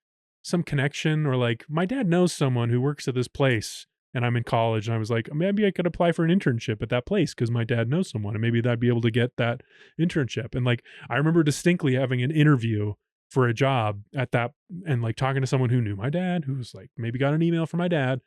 some connection, or like my dad knows someone who works at this place and I'm in college, and I was like, maybe I could apply for an internship at that place because my dad knows someone and maybe I'd be able to get that internship. And like, I remember distinctly having an interview for a job at that, and like talking to someone who knew my dad, who was like, maybe got an email from my dad.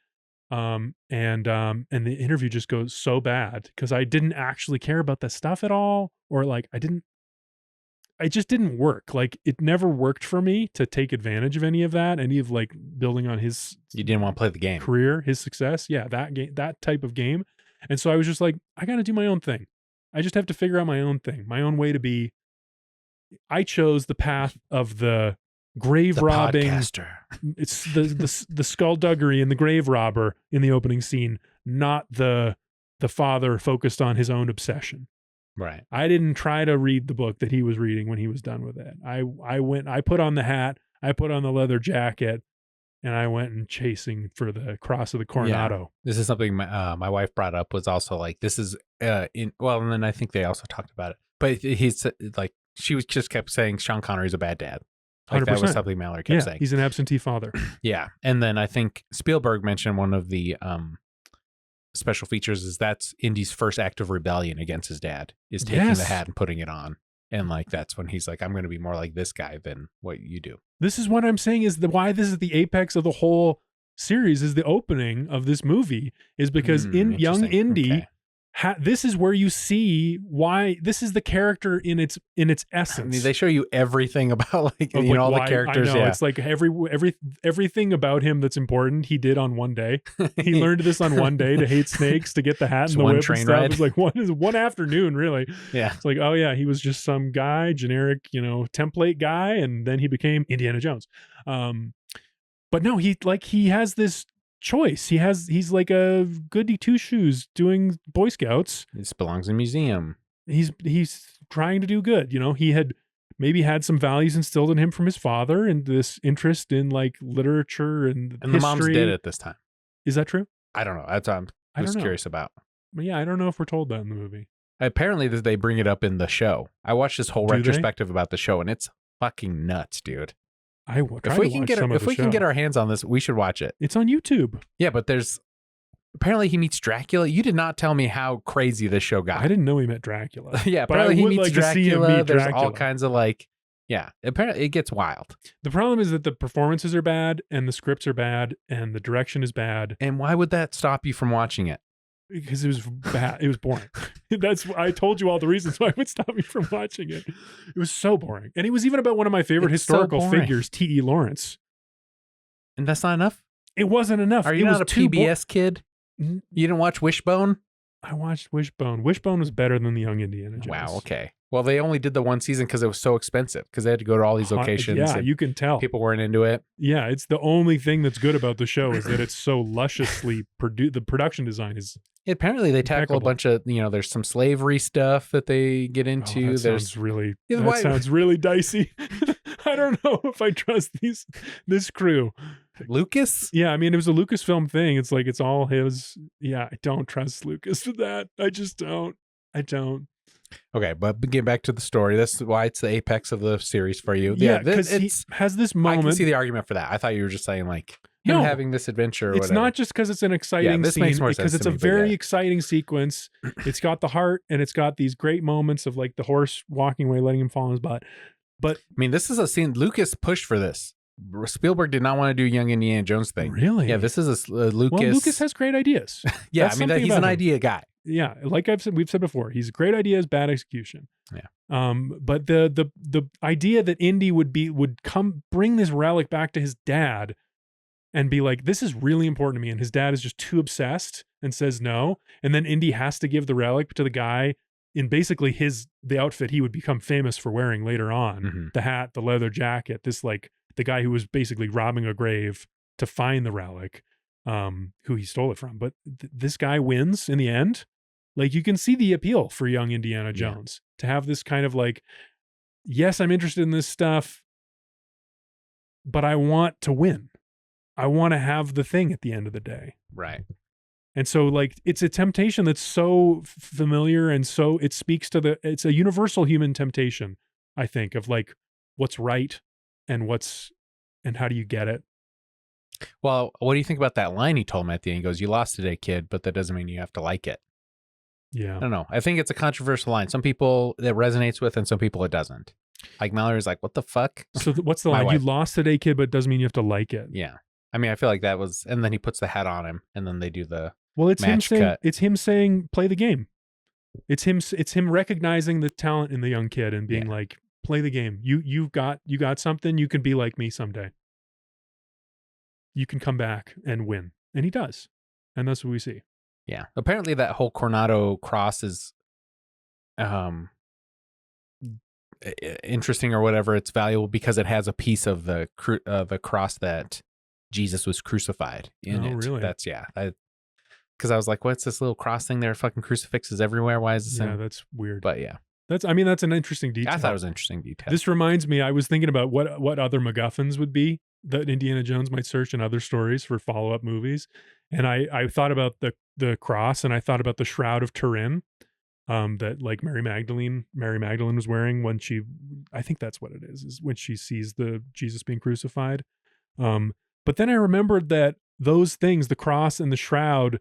And the interview just goes so bad because I didn't actually care about that stuff at all. Or like, it just didn't work. Like it never worked for me to take advantage of any of that. Any of like building on his, you didn't want to play the game, career, his success. Yeah. That game, that type of game. And so I was just like, I got to do my own thing. I just have to figure out my own thing, my own way to be. I chose the path of the grave robbing. Podcaster. It's the skullduggery and the grave robber in the opening scene, not the father focused on his own obsession. Right. I didn't try to read the book that he was reading when he was done with it. I put on the hat, I put on the leather jacket, and I went and chasing for the cross of the Coronado. Yeah. This is something my wife brought up, was also like, this is and then I think they also talked about it. But he's like, she was just kept saying Sean Connery's a bad dad. Like 100%. That was something Mallory kept saying. He's an absentee father. Yeah. And then I think Spielberg mentioned one of the special features is that's Indy's first act of rebellion against his dad, is taking the hat and putting it on. And like, that's when he's like, I'm going to be more like this guy than what you do. This is what I'm saying is why this is the apex of the whole series, is the opening of this movie, is because in young Indy, this is where you see why this is the character in its essence. I mean, they show you everything about like, you know, all the characters. I know, it's like everything about him that's important he did on one day. He learned this on one day to hate snakes, to get the hat and the whip and stuff. It was like one afternoon, really. Yeah. It's like, oh yeah, he was just some guy, generic, you know, template guy, and then he became Indiana Jones. But no, he has this choice. He's like a goody two shoes doing Boy Scouts. This belongs in a museum. He's trying to do good. You know, he had maybe had some values instilled in him from his father, and this interest in like literature and history. The mom's dead at this time. Is that true? I don't know. That's what I'm just curious about. But yeah, I don't know if we're told that in the movie. Apparently they bring it up in the show. I watched this whole retrospective about the show, and it's fucking nuts, dude. If we can get our hands on this, we should watch it. It's on YouTube. Yeah, but apparently he meets Dracula. You did not tell me how crazy this show got. I didn't know he met Dracula. Yeah, apparently he meets Dracula. There's all kinds of like, yeah, apparently it gets wild. The problem is that the performances are bad and the scripts are bad and the direction is bad. And why would that stop you from watching it? Because it was bad. It was boring. I told you all the reasons why it would stop me from watching it. It was so boring. And it was even about one of my favorite historical figures, T.E. Lawrence. And that's not enough? It wasn't enough. Are you not a PBS kid? You didn't watch Wishbone? I watched Wishbone. Wishbone was better than the Young Indiana Jones. Wow, okay. Well, they only did the one season because it was so expensive, because they had to go to all these locations. Yeah, you can tell. People weren't into it. Yeah, it's the only thing that's good about the show is that it's so lusciously produced. The production design is apparently they tackle a bunch of, you know, there's some slavery stuff that they get into. That sounds really dicey. I don't know if I trust this crew. Lucas? Yeah, I mean, it was a Lucasfilm thing. It's like, it's all his. Yeah, I don't trust Lucas with that. I just don't. I don't. Okay, but get back to the story. That's why it's the apex of the series for you. Yeah, because he has this moment. I can see the argument for that. I thought you were just saying like him having this adventure. Or it's whatever. Not just because it's an exciting this scene, makes more sense because it's a very exciting sequence. It's got the heart, and it's got these great moments of like the horse walking away, letting him fall on his butt. But I mean, this is a scene. Lucas pushed for this. Spielberg did not want to do Young Indiana Jones thing. Really? Yeah, this is Lucas. Well, Lucas has great ideas. Yeah, I mean, he's an idea guy. Yeah, like we've said before, he's great ideas, bad execution. Yeah. But the idea that Indy would bring this relic back to his dad and be like, this is really important to me, and his dad is just too obsessed and says no, and then Indy has to give the relic to the guy in basically the outfit he would become famous for wearing later on, the hat, the leather jacket, this like the guy who was basically robbing a grave to find the relic, who he stole it from. But this guy wins in the end. Like, you can see the appeal for young Indiana Jones to have this kind of like, yes, I'm interested in this stuff, but I want to win. I want to have the thing at the end of the day. Right. And so like, it's a temptation that's so familiar. And so it speaks to it's a universal human temptation, I think, of like what's right and how do you get it? Well, what do you think about that line he told him at the end? He goes, "You lost today, kid, but that doesn't mean you have to like it." Yeah. I don't know. I think it's a controversial line. Some people it resonates with and some people it doesn't. Like Mallory's like, what the fuck? So what's the line? You lost today, kid, but it doesn't mean you have to like it. Yeah. I mean, I feel like that was, and then he puts the hat on him and then they do the it's match him saying, cut. It's him saying, play the game. It's him recognizing the talent in the young kid and being like, play the game. You got something. You can be like me someday. You can come back and win. And he does. And that's what we see. Yeah. Apparently that whole Coronado cross is interesting or whatever. It's valuable because it has a piece of the cross that Jesus was crucified in it. Really? That's because I was like, what's this little cross thing there? Fucking crucifixes everywhere. Why is this? Yeah, that's weird. But yeah. That's an interesting detail. I thought it was an interesting detail. This reminds me, I was thinking about what other MacGuffins would be that Indiana Jones might search in other stories for follow-up movies. And I thought about the cross, and I thought about the Shroud of Turin that like Mary Magdalene was wearing when I think that's what it is when she sees the Jesus being crucified. But then I remembered that those things, the cross and the shroud,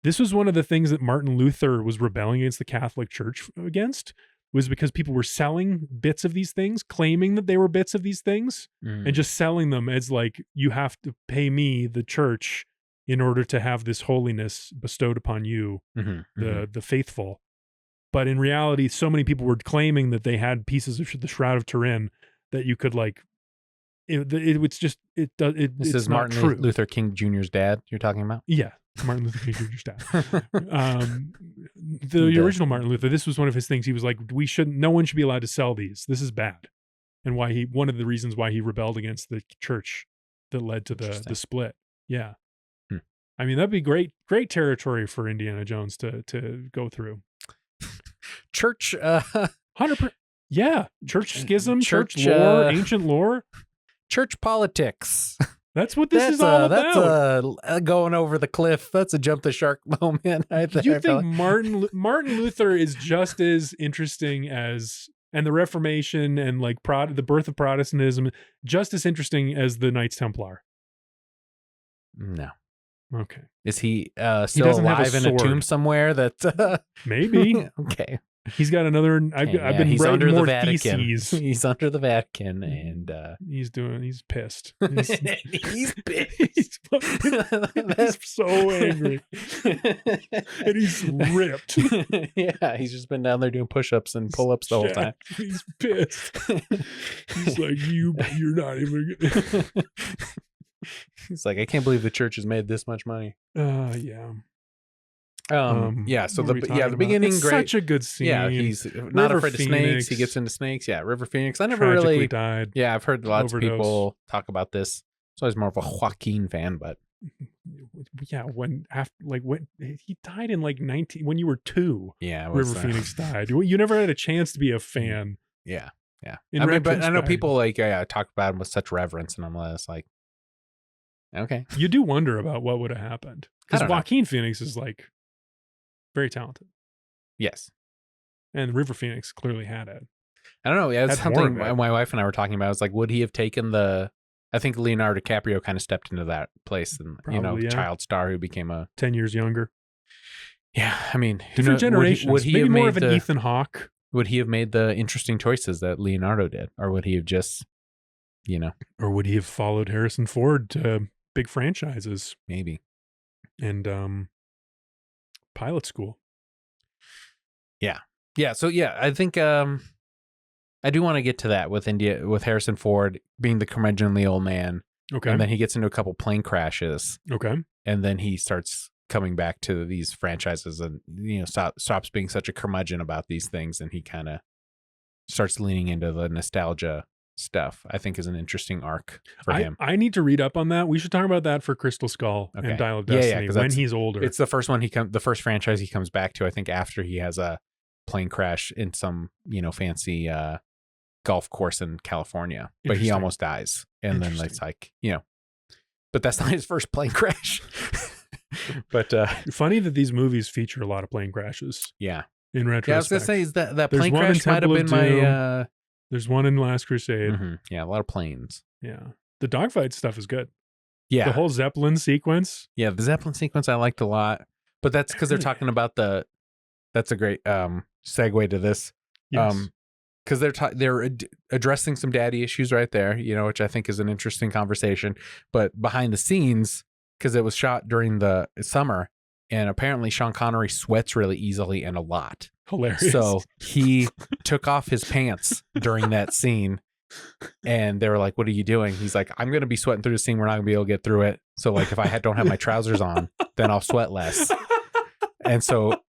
This was one of the things that Martin Luther was rebelling against the Catholic Church against, was because people were selling bits of these things, claiming that they were bits of these things, and just selling them as like, you have to pay me, the church, in order to have this holiness bestowed upon you, the faithful. But in reality, so many people were claiming that they had pieces of the Shroud of Turin that you could like, it's is not Martin true. Luther King Jr.'s dad you're talking about? Yeah. Martin Luther King Jr.'s dad. The original Martin Luther, this was one of his things. He was like, no one should be allowed to sell these. This is bad. And one of the reasons why he rebelled against the church that led to the split. Yeah. I mean, that'd be great territory for Indiana Jones to go through. Church, 100%. Yeah. Church schism, church lore, ancient lore. Church politics. That's what this is all about. That's going over the cliff. That's a jump the shark moment. You think Martin Luther is just as interesting as, and the Reformation and like the birth of Protestantism, just as interesting as the Knights Templar? No. Okay. Is he still alive in a tomb somewhere? That maybe. Okay. He's got another. I've been he's writing under more the Vatican. theses. He's under the Vatican, and he's pissed. He's pissed. He's so angry, and he's ripped. Yeah, he's just been down there doing push-ups and pull-ups the whole time. He's pissed. He's like, you're not even. He's like, I can't believe the church has made this much money. Yeah. So the beginning, it's great. Such a good scene. Yeah, he's not afraid of snakes. He gets into snakes. Yeah, River Phoenix. I never tragically really died. Yeah, I've heard lots of people talk about this. So I was more of a Joaquin fan, but yeah, when he died in like 19 when you were 2. Yeah, River Phoenix died. You never had a chance to be a fan. Yeah. But I know people like talk about him with such reverence, and I'm just like, okay. You do wonder about what would have happened, because Joaquin Phoenix is like very talented. Yes. And River Phoenix clearly had it. I don't know. Yeah, it's something my wife and I were talking about. It's like, would he have taken I think Leonardo DiCaprio kind of stepped into that place, and probably, child star who became 10 years younger. Yeah, I mean, different generations. Would he maybe have more of an Ethan Hawke? Would he have made the interesting choices that Leonardo did, or would he have just, or would he have followed Harrison Ford to big franchises? Maybe. And pilot school. Yeah. So I think I do want to get to that with Harrison Ford being the curmudgeonly old man. Okay. And then he gets into a couple plane crashes. Okay. And then he starts coming back to these franchises, and stops being such a curmudgeon about these things, and he kind of starts leaning into the nostalgia stuff. I think is an interesting arc for him. I need to read up on that. We should talk about that for Crystal Skull and Dial of Destiny when he's older. It's the first one the first franchise he comes back to, I think, after he has a plane crash in some fancy golf course in California, but he almost dies, and then it's like but that's not his first plane crash. But funny that these movies feature a lot of plane crashes. Yeah. In retrospect. Yeah, I was gonna say is that plane crash might have been my. There's one in Last Crusade. Mm-hmm. Yeah, a lot of planes. Yeah, the dogfight stuff is good. Yeah, the whole Zeppelin sequence. Yeah, the Zeppelin sequence I liked a lot, but that's because they're talking about That's a great segue to this. Yes. Because they're addressing some daddy issues right there, which I think is an interesting conversation. But behind the scenes, because it was shot during the summer, and apparently Sean Connery sweats really easily and a lot. Hilarious. So he took off his pants during that scene, and they were like, "What are you doing?" He's like, "I'm going to be sweating through the scene. We're not going to be able to get through it. So like, if I don't have my trousers on, then I'll sweat less." And so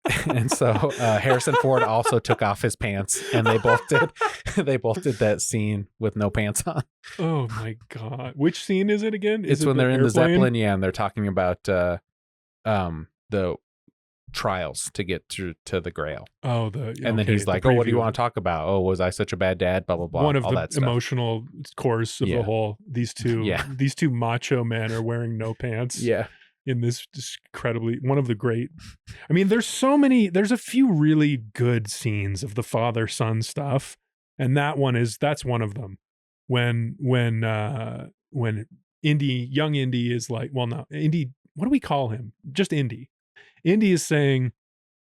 Harrison Ford also took off his pants, and they both did that scene with no pants on. Oh my God. Which scene is it again? It's when they're in the Zeppelin. Yeah. And they're talking about, the trials to get to the Grail. Oh, and then he's like, "Oh, what do you want to talk about? Oh, was I such a bad dad? Blah, blah, blah." One of all the that stuff. emotional cores of the whole, these two macho men are wearing no pants. Yeah. In this just incredibly, one of the great, I mean, there's a few really good scenes of the father-son stuff. And that's one of them. When young Indy is like, well, no, Indy, what do we call him? Just Indy Indy is saying,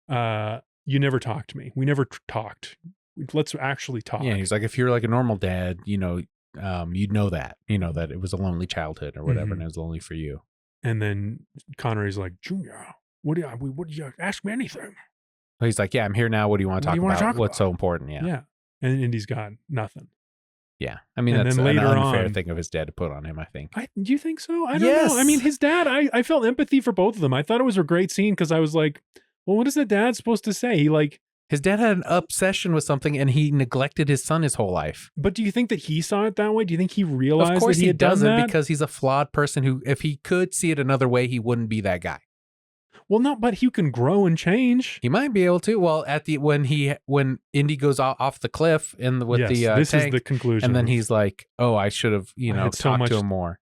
you never talked to me. We never talked. Let's actually talk. Yeah, he's like, if you're like a normal dad, you'd know that, that it was a lonely childhood or whatever, and it was lonely for you. And then Connery's like, Junior, what do you ask me anything? He's like, yeah, I'm here now. What do you want to talk about? What's so important? Yeah. Yeah. And Indy's got nothing. Yeah. I mean, that's an unfair thing of his dad to put on him, I think. Do you think so? I don't know. I mean, his dad, I felt empathy for both of them. I thought it was a great scene because I was like, well, what is the dad supposed to say? His dad had an obsession with something and he neglected his son his whole life. But do you think that he saw it that way? Do you think he realized of course that he doesn't because he's a flawed person who, if he could see it another way, he wouldn't be that guy. Well, no, but he can grow and change. He might be able to. Well, when Indy goes off the cliff this tank, is the conclusion. and then he's like, "Oh, I should have, talked to him more."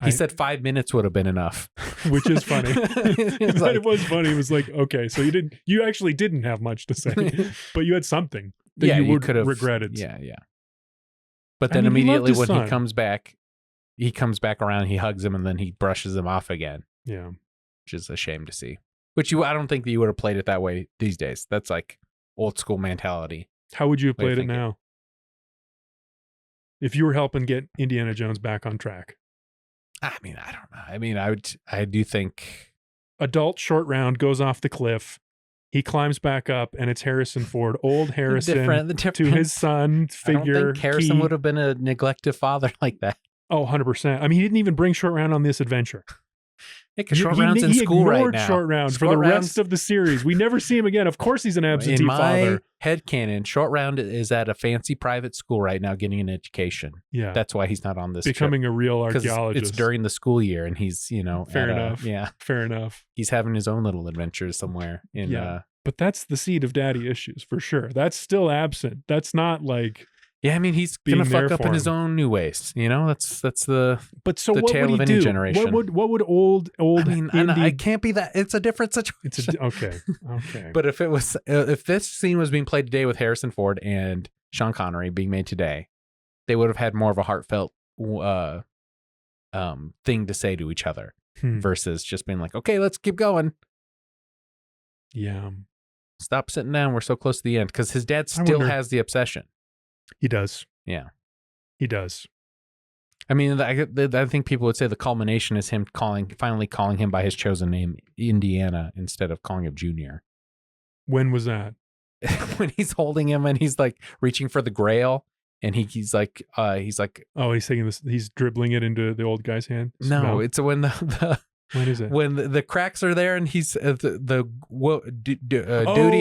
He said 5 minutes would have been enough, which is funny. It was funny. It was like, okay, so you actually didn't have much to say, but you had something that you could have regretted. Yeah. But then immediately when he comes back around, he hugs him and then he brushes him off again. Yeah, which is a shame to see. Which I don't think that you would have played it that way these days. That's like old school mentality. How would you have played it now? If you were helping get Indiana Jones back on track? I mean, I don't know. I mean, I do think adult short round goes off the cliff. He climbs back up and it's Harrison Ford, old Harrison to his son figure. I don't think Harrison would have been a neglected father like that. Oh, 100%. I mean, he didn't even bring Short Round on this adventure. Short Round's in school right now. Short Round for the rest of the series. We never see him again. Of course he's an absentee father. In my headcanon, Short Round is at a fancy private school right now getting an education. Yeah. That's why he's not on this Becoming a real archaeologist. It's during the school year and he's, Fair enough. Yeah. Fair enough. He's having his own little adventures somewhere. But that's the seed of daddy issues for sure. That's still absent. That's not like... Yeah, I mean, he's gonna fuck up in his own new ways. That's the tale of any generation. What would old? I mean, I can't be that. It's a different situation. Okay. But if this scene was being played today with Harrison Ford and Sean Connery being made today, they would have had more of a heartfelt thing to say to each other versus just being like, okay, let's keep going. Yeah. Stop sitting down. We're so close to the end because his dad still has the obsession. He does. Yeah. He does. I mean, I think people would say the culmination is him finally calling him by his chosen name, Indiana, instead of calling him Junior. When was that? When he's holding him and he's like reaching for the Grail and he's like, oh, he's taking this, he's dribbling it into the old guy's hand. No, it's when when is it? When the cracks are there and he's Duty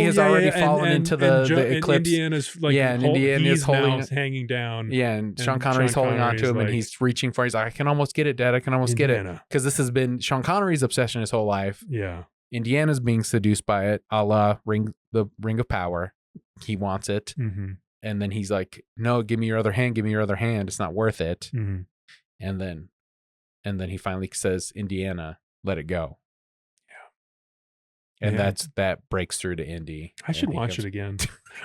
has already fallen into the eclipse. Indiana's like, and Indiana's hanging down. Yeah, and Sean Connery's holding on to him and he's reaching for. He's like, I can almost get it, Dad. I can almost get it, because this has been Sean Connery's obsession his whole life. Yeah, Indiana's being seduced by it, a la the Ring of Power. He wants it, and then he's like, no, give me your other hand. Give me your other hand. It's not worth it. And then he finally says, Indiana, let it go. Yeah. And that breaks through to Indy. I should watch it again.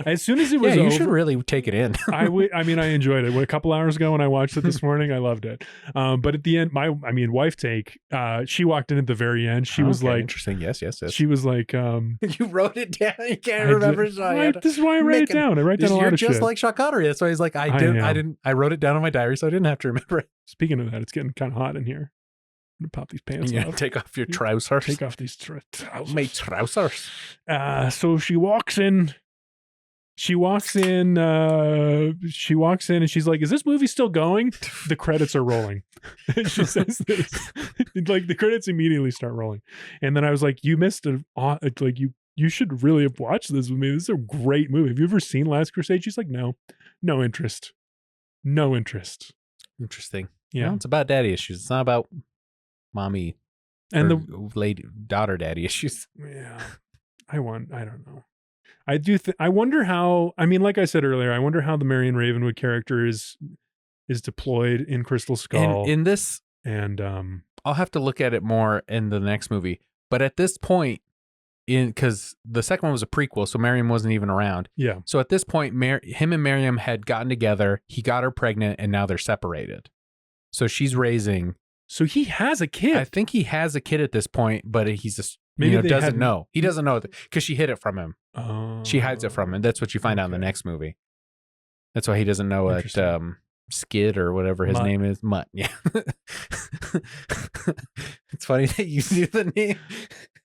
As soon as it was over. You should really take it in. I enjoyed it. A couple hours ago when I watched it this morning, I loved it. But at the end, wife take, she walked in at the very end. She was like, interesting. Yes. She was like, you wrote it down. You can't remember. This is why I write it down. I write down a lot of shit. You're just like Sean Connery. That's why he's like, I wrote it down on my diary, so I didn't have to remember it. Speaking of that, it's getting kind of hot in here. I'm gonna pop these pants off. Take off your trousers. Take off these trousers. My trousers. So she walks in. She walks in and she's like, is this movie still going? The credits are rolling. She says this. Like the credits immediately start rolling. And then I was like, you missed you should really have watched this with me. This is a great movie. Have you ever seen Last Crusade? She's like, no interest. No interest. Interesting. Yeah. Well, it's about daddy issues. It's not about mommy and the daughter daddy issues. Yeah. I don't know. I wonder how, like I said earlier, I wonder how the Marion Ravenwood character is deployed in Crystal Skull. In this, and I'll have to look at it more in the next movie. But at this point, because the second one was a prequel, so Marion wasn't even around. Yeah. So at this point, him and Miriam had gotten together. He got her pregnant, and now they're separated. So she's raising. So he has a kid. I think he has a kid at this point, but he's Maybe they doesn't hadn't- know. He doesn't know because she hid it from him. Oh, She hides it from him. That's what you find out in the okay. next movie. That's why he doesn't know what Interesting. Skid or whatever his Mutt. name is. Mutt. Yeah. It's funny that you do the name.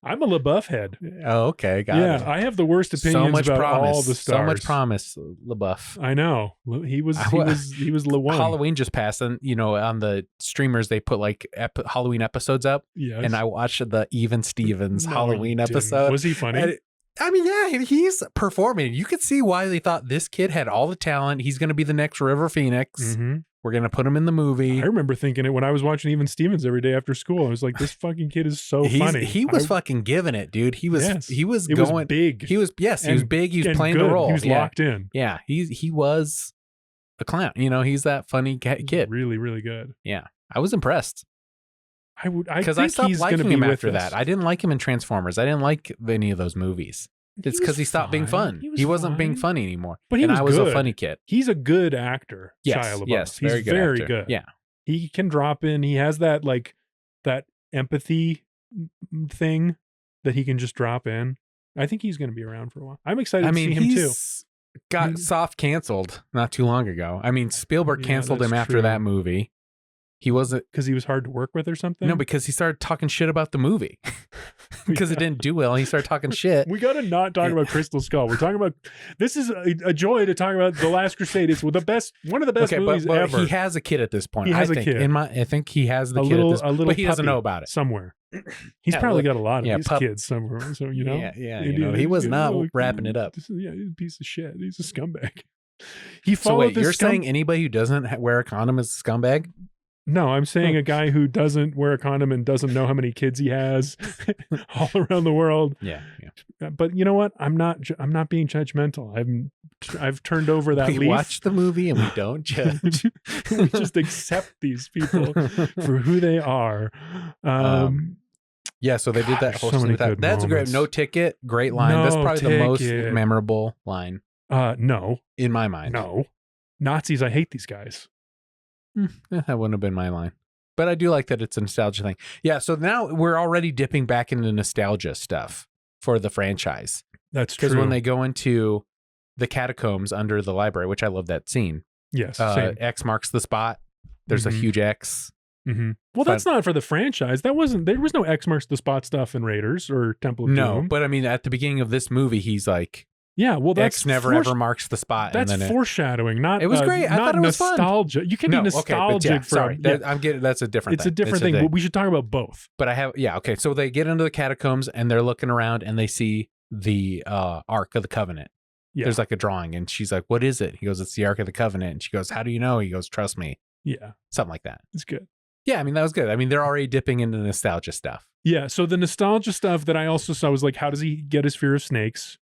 I'm a LaBeouf head. Oh, okay. Got Yeah, it. I have the worst So opinions much about promise. all the stars. So much promise, LaBeouf. I know. He was the one. Halloween just passed, and on the streamers they put like Halloween episodes up, Yes. and I watched the Even Stevens No, Halloween you didn't. episode. Was he funny? And yeah, he's performing. You could see why they thought this kid had all the talent. He's going to be the next River Phoenix. Mm-hmm. We're going to put him in the movie. I remember thinking it when I was watching Even Stevens every day after school. I was like, this fucking kid is so funny. He was fucking giving it, dude. He was It was big. He was big. He was playing good. the role. He was locked in. Yeah, he was a clown. He's that funny kid. Really, really good. Yeah, I was impressed. Because I stopped liking him after that. I didn't like him in Transformers. I didn't like any of those movies. It's because he stopped being fun. He wasn't being funny anymore. But I was a funny kid. He's a good actor. Yes, Shia LaBeouf. yes, He's very actor. good. Yeah, he can drop in. He has that that empathy thing that he can just drop in. I think he's going to be around for a while. I'm excited to see him too. Got soft canceled not too long ago. I mean, Spielberg canceled him after that movie. He wasn't because he was hard to work with or something. No, because he started talking shit about the movie because it didn't do well. And he started talking shit. We got to not talk about Crystal Skull. We're talking about this is a joy to talk about The Last Crusade. It's one of the best movies but ever. He has a kid at this point. He has a kid. I think he has the kid little, at this point, but he doesn't know about it somewhere. He's probably got a lot of these kids somewhere. So he was not wrapping it up. He's a piece of shit. He's a scumbag. You're saying anybody who doesn't wear a condom is a scumbag? No, I'm saying a guy who doesn't wear a condom and doesn't know how many kids he has all around the world. Yeah. But you know what? I'm not being judgmental. I've turned over that leaf. We watch the movie and we don't judge. We just accept these people for who they are. Yeah, so they did that. So many good That's a great No Ticket, great line. That's probably the most memorable line. No. In my mind. No. Nazis, I hate these guys. That wouldn't have been my line. But I do like that it's a nostalgia thing. Yeah, so now we're already dipping back into nostalgia stuff for the franchise. That's true. Because when they go into the catacombs under the library, which I love that scene. Yes. X marks the spot. There's a huge X. Mm-hmm. Well, that's not for the franchise. There was no X marks the spot stuff in Raiders or Temple of Doom. No, but I mean, at the beginning of this movie, he's like, yeah, well, that's X never ever marks the spot. That's and then foreshadowing. Not it was great. I thought it was nostalgia. Fun. You can be nostalgic for. Sorry, I'm getting. That's a different. It's a different thing. But we should talk about both. But okay. So they get into the catacombs and they're looking around and they see the Ark of the Covenant. Yeah. There's like a drawing and she's like, "What is it?" He goes, "It's the Ark of the Covenant." And she goes, "How do you know?" He goes, "Trust me." Yeah, something like that. It's good. Yeah, I mean, that was good. I mean, they're already dipping into nostalgia stuff. Yeah, so the nostalgia stuff that I also saw was like, how does he get his fear of snakes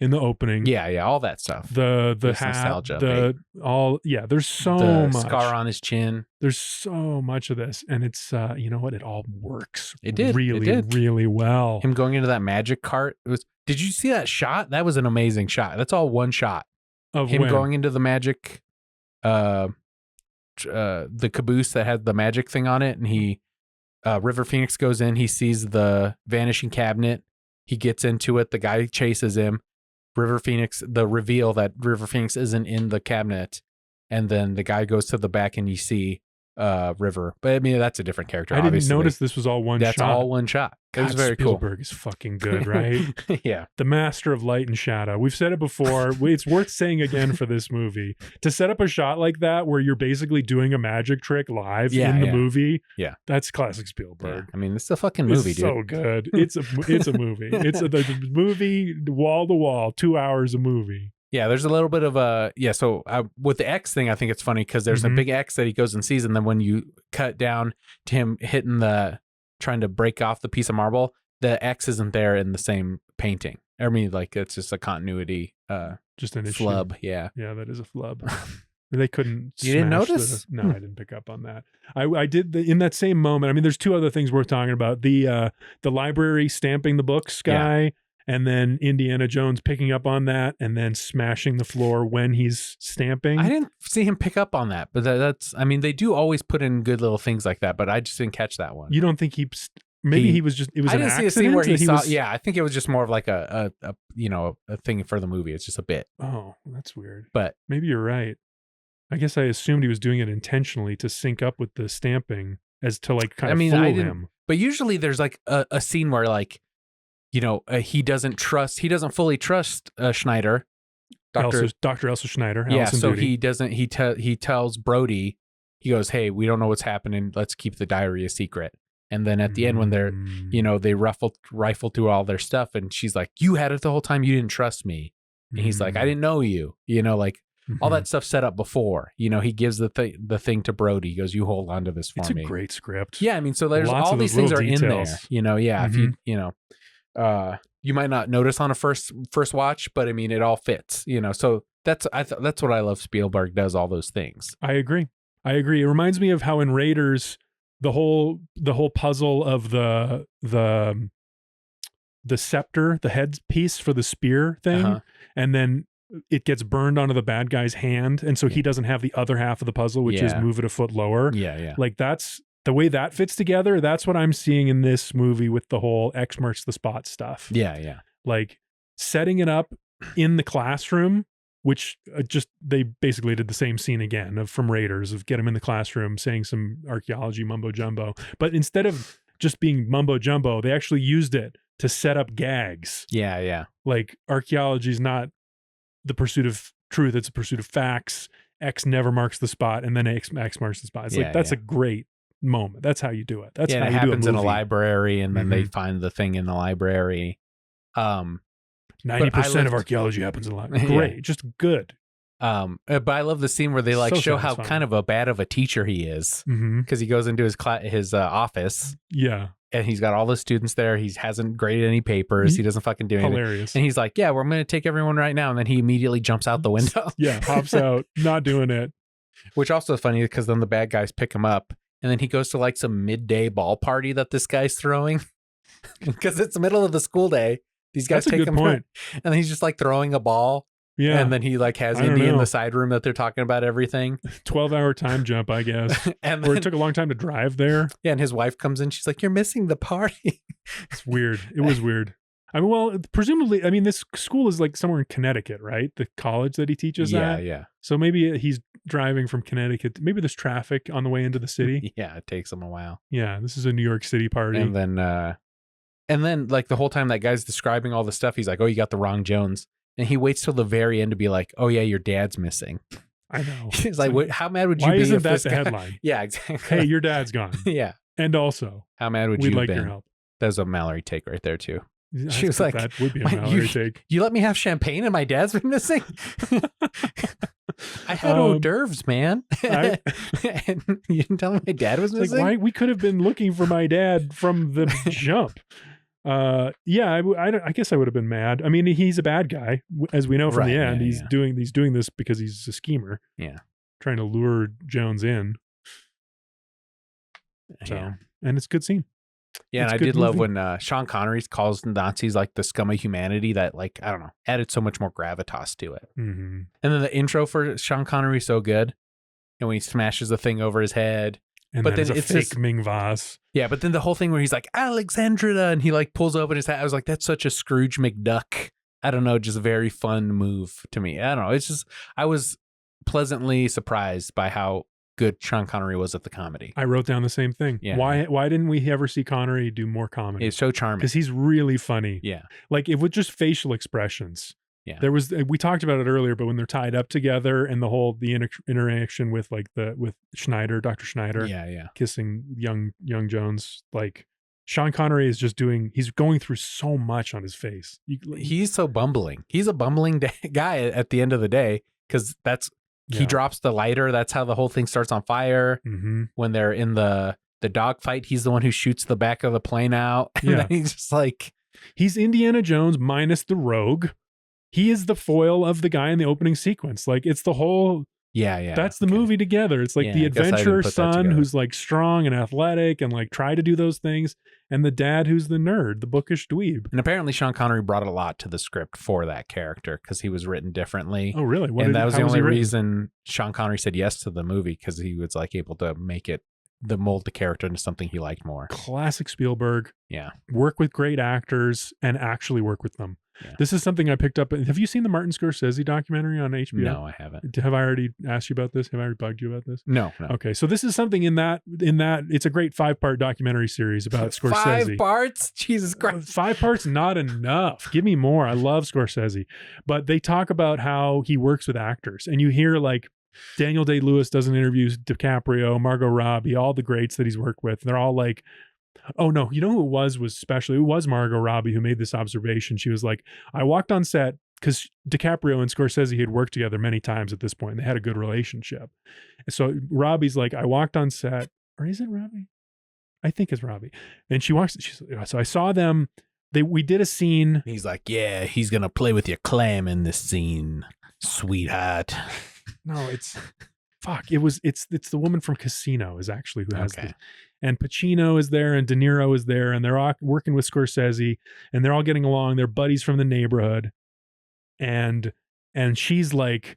in the opening? Yeah, all that stuff. The hat, nostalgia, there's so much. Scar on his chin. There's so much of this, and it's you know what? It all works. It did really well. Him going into that magic cart. Did you see that shot? That was an amazing shot. That's all one shot of him going into the magic. The caboose that had the magic thing on it, and he River Phoenix goes in, he sees the vanishing cabinet, he gets into it, the guy chases him, the reveal that River Phoenix isn't in the cabinet, and then the guy goes to the back and you see River. But I mean, that's a different character. I didn't notice this was all one shot. That's all one shot. It was very cool. Spielberg is fucking good, right? Yeah. The master of light and shadow. We've said it before. It's worth saying again for this movie. To set up a shot like that where you're basically doing a magic trick live in the movie. Yeah. That's classic Spielberg. Yeah. I mean, it's a fucking movie, it's dude. So good. It's a movie. It's a movie wall to wall, 2 hours a movie. Yeah, there's a little bit of so with the X thing, I think it's funny because there's a big X that he goes and sees, and then when you cut down to him trying to break off the piece of marble, the X isn't there in the same painting. I mean, like, it's just a continuity, just an flub. Issue. Yeah. Yeah, that is a flub. They couldn't. You didn't notice? No, I didn't pick up on that. I did in that same moment. I mean, there's two other things worth talking about. The library stamping the books guy. Yeah. And then Indiana Jones picking up on that and then smashing the floor when he's stamping. I didn't see him pick up on that, but that's, I mean, they do always put in good little things like that, but I just didn't catch that one. You don't think maybe he was just, it was I an didn't see a accident scene where he that saw. was, Yeah, I think it was just more of like a thing for the movie. It's just a bit. Oh, that's weird. But Maybe you're right. I guess I assumed he was doing it intentionally to sync up with the stamping as to like kind of fool him. But usually there's like a scene where like, he doesn't fully trust Schneider. Dr. Elsa Schneider. Yeah, Allison so Duty. he doesn't. He tells Brody, he goes, "Hey, we don't know what's happening. Let's keep the diary a secret." And then at the end, when they're, they rifle through all their stuff, and she's like, "You had it the whole time. You didn't trust me." And he's like, "I didn't know you." Like all that stuff set up before. He gives the thing to Brody. He goes, "You hold on to this for me." It's a great script. Yeah, I mean, so there's Lots all of these those things are little in details. there. If you you might not notice on a first watch, but I mean, it all fits. So that's what I love. Spielberg does all those things. I agree. It reminds me of how in Raiders, the whole puzzle of the scepter, the head piece for the spear thing, and then it gets burned onto the bad guy's hand, and so he doesn't have the other half of the puzzle, which is move it a foot lower. Yeah. Like that's the way that fits together. That's what I'm seeing in this movie with the whole X marks the spot stuff. Yeah. Like setting it up in the classroom, which they basically did the same scene again from Raiders of get him in the classroom saying some archaeology mumbo jumbo. But instead of just being mumbo jumbo, they actually used it to set up gags. Yeah. Like archaeology is not the pursuit of truth. It's a pursuit of facts. X never marks the spot. And then X marks the spot. It's like, that's a great moment. That's how you do it. That's how it you happens do in a library. And then they find the thing in the library. 90% of archaeology happens in a library. Great. Just good. But I love the scene where they like show how kind of a bad of a teacher he is, because he goes into his office. Yeah. And he's got all the students there. He hasn't graded any papers. He doesn't fucking do anything. Hilarious. And he's like, "Yeah, I'm going to take everyone right now." And then he immediately jumps out the window. Yeah, hops out, not doing it. Which also is funny because then the bad guys pick him up, and then he goes to like some midday ball party that this guy's throwing because it's the middle of the school day. These guys take him, and then he's just like throwing a ball. Yeah. And then he like has Indy in the side room that they're talking about everything. 12-hour time jump, I guess. And or it took a long time to drive there. Yeah. And his wife comes in. She's like, "You're missing the party." It's weird. It was weird. I mean, well, presumably, I mean, this school is like somewhere in Connecticut, right? The college that he teaches at. Yeah. So maybe he's driving from Connecticut. Maybe there's traffic on the way into the city. Yeah. It takes him a while. Yeah. This is a New York City party. And then like the whole time that guy's describing all the stuff, he's like, "Oh, you got the wrong Jones." And he waits till the very end to be like, "Oh yeah, your dad's missing." I know. He's like, how mad would you why be isn't if that this the guy... headline? Yeah, exactly. Hey, your dad's gone. Yeah. And also, how mad would you have like been? Your help. That's a Mallory take right there too. She was like, that would be a Mallory take. You let me have champagne and my dad's been missing? I had hors d'oeuvres, man. And you didn't tell me my dad was missing? Like, why? We could have been looking for my dad from the jump. Yeah, I guess I would have been mad. I mean, he's a bad guy, as we know from the end. He's doing this because he's a schemer. Yeah, trying to lure Jones in. So, and it's a good scene. Yeah, and I did love when Sean Connery calls the Nazis like the scum of humanity. That, like, I don't know, added so much more gravitas to it. Mm-hmm. And then the intro for Sean Connery is so good. And when he smashes the thing over his head. And but then it's fake Ming Vaz. Yeah, but then the whole thing where he's like, "Alexandra," and he like pulls open his hat. I was like, that's such a Scrooge McDuck. I don't know, just a very fun move to me. I don't know. It's just, I was pleasantly surprised by how good Sean Connery was at the comedy. I wrote down the same thing. Yeah. Why didn't we ever see Connery do more comedy? He's so charming. Because he's really funny. Yeah. Like, it was just facial expressions. Yeah. We talked about it earlier, but when they're tied up together and the interaction with with Schneider, Dr. Schneider, kissing young Jones, like Sean Connery is just he's going through so much on his face. He's so bumbling. He's a bumbling guy at the end of the day, because he drops the lighter. That's how the whole thing starts on fire. Mm-hmm. When they're in the dogfight, he's the one who shoots the back of the plane out. And then he's just like, he's Indiana Jones minus the rogue. He is the foil of the guy in the opening sequence. Like, it's the whole... Yeah. That's the movie together. It's like the adventurer son who's like strong and athletic and like try to do those things. And the dad who's the nerd, the bookish dweeb. And apparently Sean Connery brought a lot to the script for that character because he was written differently. Oh, really? That was the only reason Sean Connery said yes to the movie, because he was like able to make it mold the character into something he liked more. Classic Spielberg. Yeah. Work with great actors and actually work with them. Yeah. This is something I picked up. Have you seen the Martin Scorsese documentary on HBO? No, I haven't. Have I already asked you about this? Have I already bugged you about this? No. Okay, so this is something in that it's a great 5-part documentary series about Scorsese. 5 parts? Jesus Christ. 5 parts, not enough. Give me more. I love Scorsese. But they talk about how he works with actors. And you hear like Daniel Day-Lewis does an interview, DiCaprio, Margot Robbie, all the greats that he's worked with. They're all like, oh no, you know who it was special? It was Margot Robbie who made this observation. She was like, I walked on set because DiCaprio and Scorsese had worked together many times at this point. They had a good relationship. So Robbie's like, I walked on set, or is it Robbie? I think it's Robbie. And so I saw them. We did a scene. He's like, yeah, he's going to play with your clam in this scene, sweetheart. No, it's the woman from Casino is actually who has this. And Pacino is there and De Niro is there and they're all working with Scorsese and they're all getting along. They're buddies from the neighborhood. And she's like,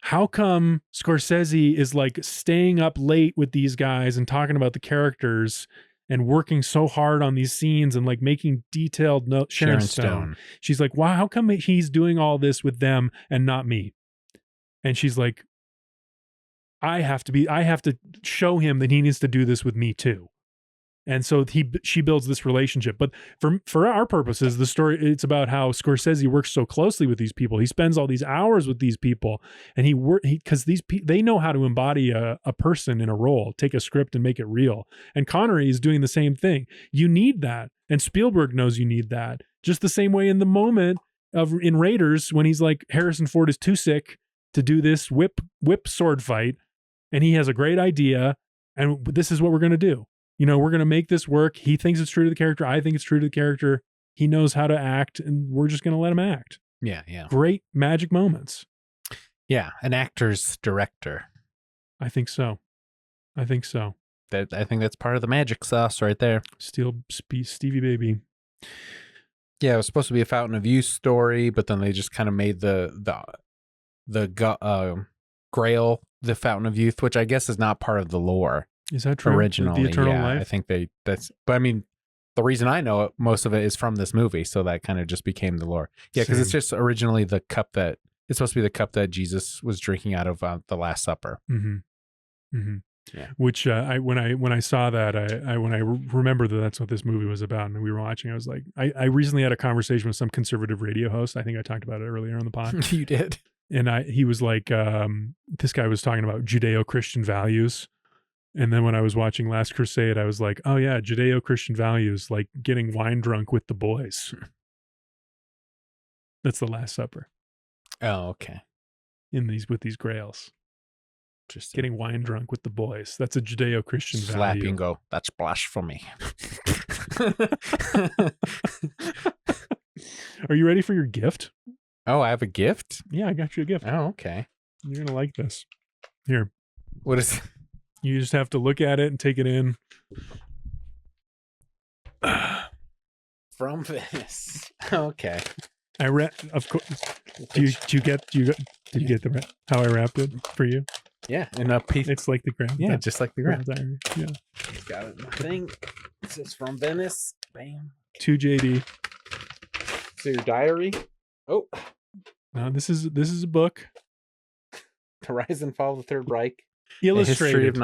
how come Scorsese is like staying up late with these guys and talking about the characters and working so hard on these scenes and like making detailed notes? Sharon Stone. She's like, wow, how come he's doing all this with them and not me? And she's like, I have to show him that he needs to do this with me too. And so she builds this relationship. But for our purposes, the story, it's about how Scorsese works so closely with these people. He spends all these hours with these people and because they know how to embody a person in a role, take a script and make it real. And Connery is doing the same thing. You need that. And Spielberg knows you need that. Just the same way in the moment in Raiders, when he's like, Harrison Ford is too sick to do this whip sword fight. And he has a great idea. And this is what we're going to do. You know, we're going to make this work. He thinks it's true to the character. I think it's true to the character. He knows how to act and we're just going to let him act. Yeah. Great magic moments. Yeah. An actor's director. I think so. I think that's part of the magic sauce right there. Stevie Baby. Yeah, it was supposed to be a Fountain of Youth story, but then they just kind of made the Grail the Fountain of Youth, which I guess is not part of the lore. Is that true? Originally, the Eternal yeah, Life? I think but I mean, the reason I know it, most of it is from this movie, so that kind of just became the lore. Yeah, because it's just originally it's supposed to be the cup that Jesus was drinking out of the Last Supper. Mm-hmm. Mm-hmm. Yeah. Which when I saw that, when I remember that that's what this movie was about, and we were watching, I was like, I recently had a conversation with some conservative radio host. I think I talked about it earlier on the pod. You did. And he was like, this guy was talking about Judeo-Christian values. And then when I was watching Last Crusade, I was like, oh yeah, Judeo-Christian values, like getting wine drunk with the boys. That's the Last Supper. Oh, okay. With these grails. Just getting wine drunk with the boys. That's a Judeo-Christian value. Slap you and go, that's blasphemy. Are you ready for your gift? Oh, I have a gift? Yeah, I got you a gift. Oh, okay. You're going to like this. Here. What is it? You just have to look at it and take it in. From Venice. Okay. Of course. Did you get how I wrapped it for you? Yeah, in a piece. It's like the ground. Yeah, just like the ground. Diary. Yeah. Got it in my thing. It says From Venice. Bam. To JD. So your diary. Oh. No, this is a book. The Rise and Fall of the Third Reich. Illustrated. The history of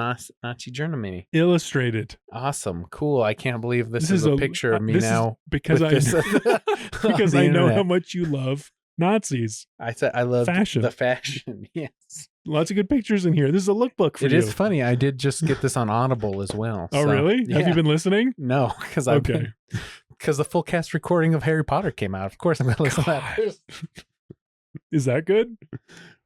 Nazi Germany. Illustrated. Awesome. Cool. I can't believe this is a picture of me now. Because I know how much you love Nazis. I said I love fashion. The fashion. Yes. Lots of good pictures in here. This is a lookbook for you. It is funny. I did just get this on Audible as well. Oh, really? Yeah. Have you been listening? No, because the full cast recording of Harry Potter came out. Of course, I'm going to listen to that. Is that good?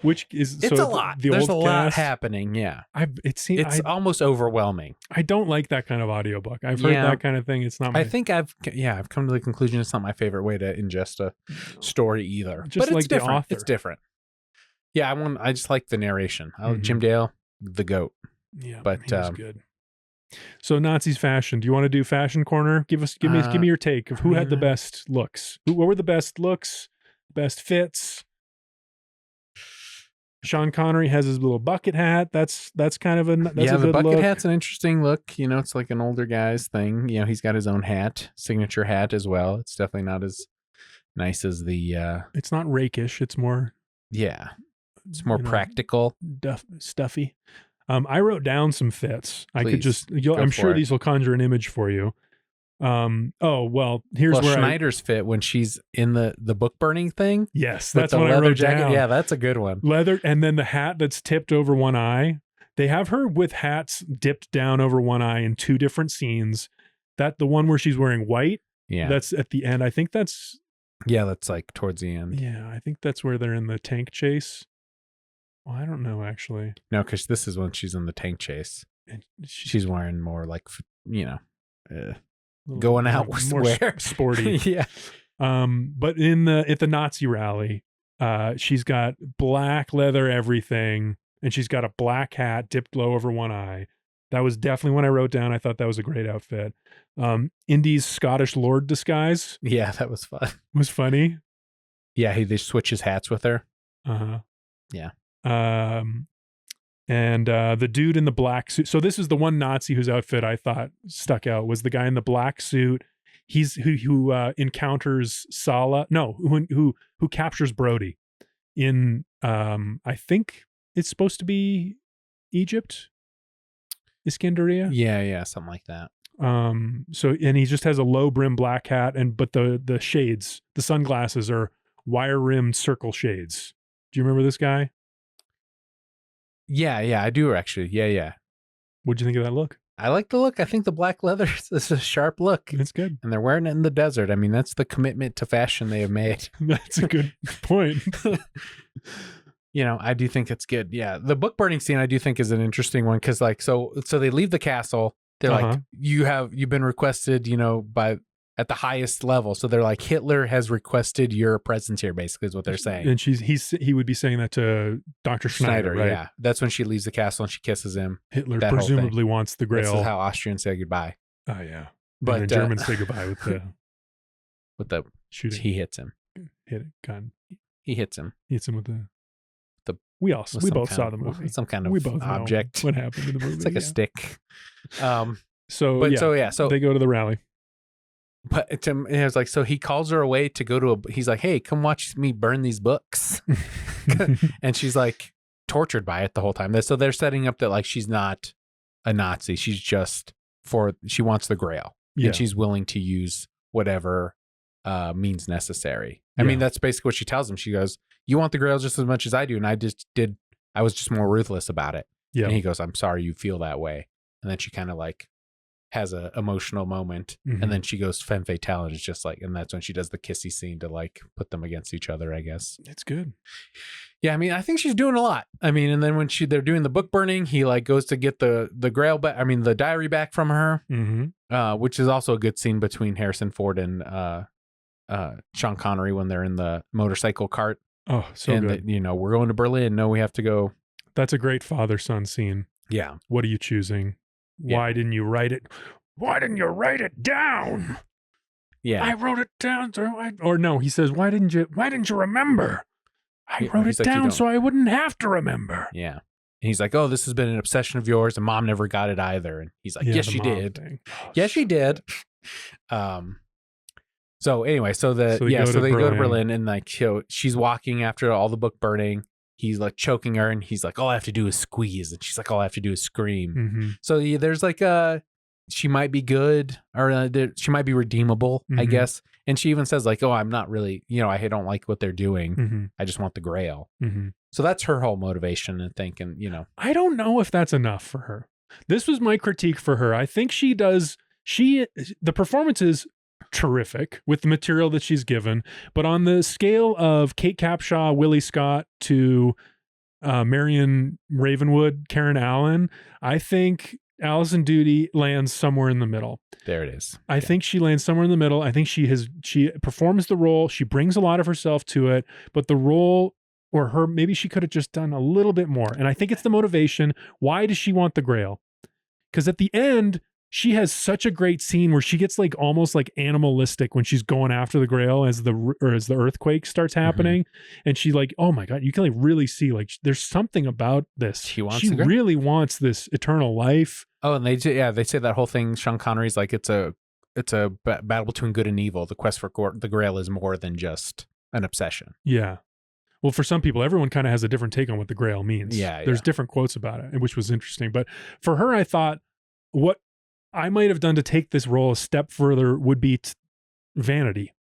It's a lot. There's a lot happening. Yeah, it's almost overwhelming. I don't like that kind of audiobook. I've heard that kind of thing. It's not. I think I've come to the conclusion it's not my favorite way to ingest a story either. Just but like it's different. The author. It's different. Yeah, I just like the narration. I like Jim Dale, the GOAT. Yeah, but he's good. So Nazis fashion. Do you want to do fashion corner? Give me your take of who had the best looks. What were the best looks? Best fits? Sean Connery has his little bucket hat. That's kind of that's a the good bucket look. hat's an interesting look. You know, it's like an older guy's thing. You know, he's got his own hat, signature hat as well. It's definitely not as nice as the. It's not rakish. It's more. Yeah, it's more practical, stuffy. I wrote down some fits. Please, I could just. I'm sure these will conjure an image for you. Here's where Schneider's fit when she's in the book burning thing. Yes, that's what I wrote down. Yeah, that's a good one. Leather, and then the hat that's tipped over one eye. They have her with hats dipped down over one eye in 2 different scenes. That the one where she's wearing white. Yeah, that's at the end. I think that's. Yeah, that's like towards the end. Yeah, I think that's where they're in the tank chase. Well, I don't know actually. No, because this is when she's in the tank chase. And she's wearing more like, you know, going out more sporty. Yeah. But at the Nazi rally, she's got black leather everything, and she's got a black hat dipped low over one eye. That was definitely when I wrote down. I thought that was a great outfit. Indy's Scottish Lord disguise. Yeah, that was fun. Was funny. Yeah, they switch his hats with her. Yeah. And the dude in the black suit. So this is the one Nazi whose outfit I thought stuck out, was the guy in the black suit. He's who encounters Sala. No, who captures Brody in I think it's supposed to be Egypt, Iskandaria. Yeah, something like that. So and he just has a low brim black hat, but the shades, the sunglasses are wire rimmed circle shades. Do you remember this guy? Yeah, I do actually. Yeah. What'd you think of that look? I like the look. I think the black leather is a sharp look. It's good. And they're wearing it in the desert. I mean, that's the commitment to fashion they have made. That's a good point. You know, I do think it's good. Yeah. The book burning scene I do think is an interesting one because like so they leave the castle. They're like, you've been requested, you know, at the highest level. So they're like, Hitler has requested your presence here, basically is what they're saying. And he would be saying that to Dr. Schneider, right? Yeah. That's when she leaves the castle and she kisses him. Hitler presumably wants the Grail. This is how Austrians say goodbye. Oh yeah. But and Germans say goodbye with the shooting. He hits him. Hit it, gun. He hits him. Hits him with the we both saw the movie. Some kind of object. What happened in the movie? It's like a stick. So they go to the rally. But it was like, so he calls her away to go to he's like, hey, come watch me burn these books. And she's like tortured by it the whole time. So they're setting up that like, she's not a Nazi. She's just she wants the Grail. Yeah. And she's willing to use whatever means necessary. I mean, that's basically what she tells him. She goes, you want the Grail just as much as I do. And I was just more ruthless about it. Yeah. And he goes, I'm sorry you feel that way. And then she kind of like has a emotional moment, and then she goes femme fatale, and it's just like, and that's when she does the kissy scene to like put them against each other, I guess. It's good. Yeah, I mean, I think she's doing a lot. I mean, and then when they're doing the book burning, he like goes to get the Grail back. I mean, the diary back from her, which is also a good scene between Harrison Ford and Sean Connery when they're in the motorcycle cart. Oh, so good. You know, we're going to Berlin. No, we have to go. That's a great father-son scene. Yeah. What are you choosing? Why didn't you write it? Why didn't you write it down? Yeah. I wrote it down. Or no, he says, why didn't you remember? I wrote it down so I wouldn't have to remember. Yeah. And he's like, oh, this has been an obsession of yours, and Mom never got it either. And he's like, yes, she did. Yes, she did. So anyway, so they go to Berlin, and like, she's walking after all the book burning. He's like choking her, and he's like, all I have to do is squeeze. And she's like, all I have to do is scream. So there's like she might be good, or she might be redeemable, I guess. And she even says like, oh, I'm not really, I don't like what they're doing. I just want the Grail. So that's her whole motivation and thinking, I don't know if that's enough for her. This was my critique for her. I think the performance is terrific with the material that she's given, but on the scale of Kate Capshaw, Willie Scott to Marion Ravenwood, Karen Allen, I think Alison Doody lands somewhere in the middle. There it is. I think she lands somewhere in the middle. I think she performs the role. She brings a lot of herself to it, but the role, or her, maybe she could have just done a little bit more. And I think it's the motivation. Why does she want the Grail? Because at the end, she has such a great scene where she gets like almost like animalistic when she's going after the Grail as the earthquake starts happening, and she like, oh my God, you can like really see like there's something about this. She really wants this eternal life. Oh, and they say that whole thing. Sean Connery's like it's a battle between good and evil. The quest for the Grail is more than just an obsession. Yeah. Well, for some people, everyone kind of has a different take on what the Grail means. There's different quotes about it, which was interesting. But for her, I thought what I might have done to take this role a step further would be vanity.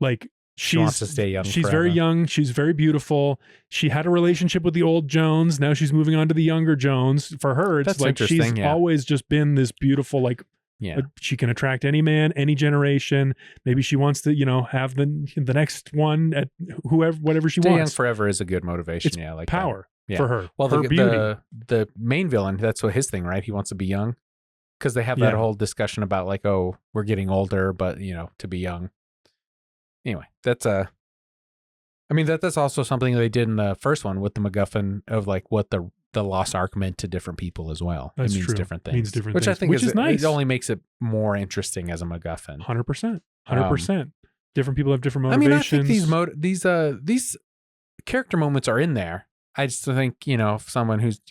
Like she wants to stay young. She's very young. She's very beautiful. She had a relationship with the old Jones. Now she's moving on to the younger Jones. For her, it's like she's always just been this beautiful, like, she can attract any man, any generation. Maybe she wants to, have the next one at whatever she wants. Stay young forever is a good motivation. It's like power for her. Well, her beauty. The main villain, that's what his thing, right? He wants to be young because they have that whole discussion about like, oh, we're getting older, but to be young. Anyway, that's that's also something they did in the first one with the MacGuffin of like what the Lost Ark meant to different people as well. That's it means true. different things. Means different which things. I think is nice. It only makes it more interesting as a MacGuffin. 100%. Different people have different motivations. I think these character moments are in there. I just think, someone who's,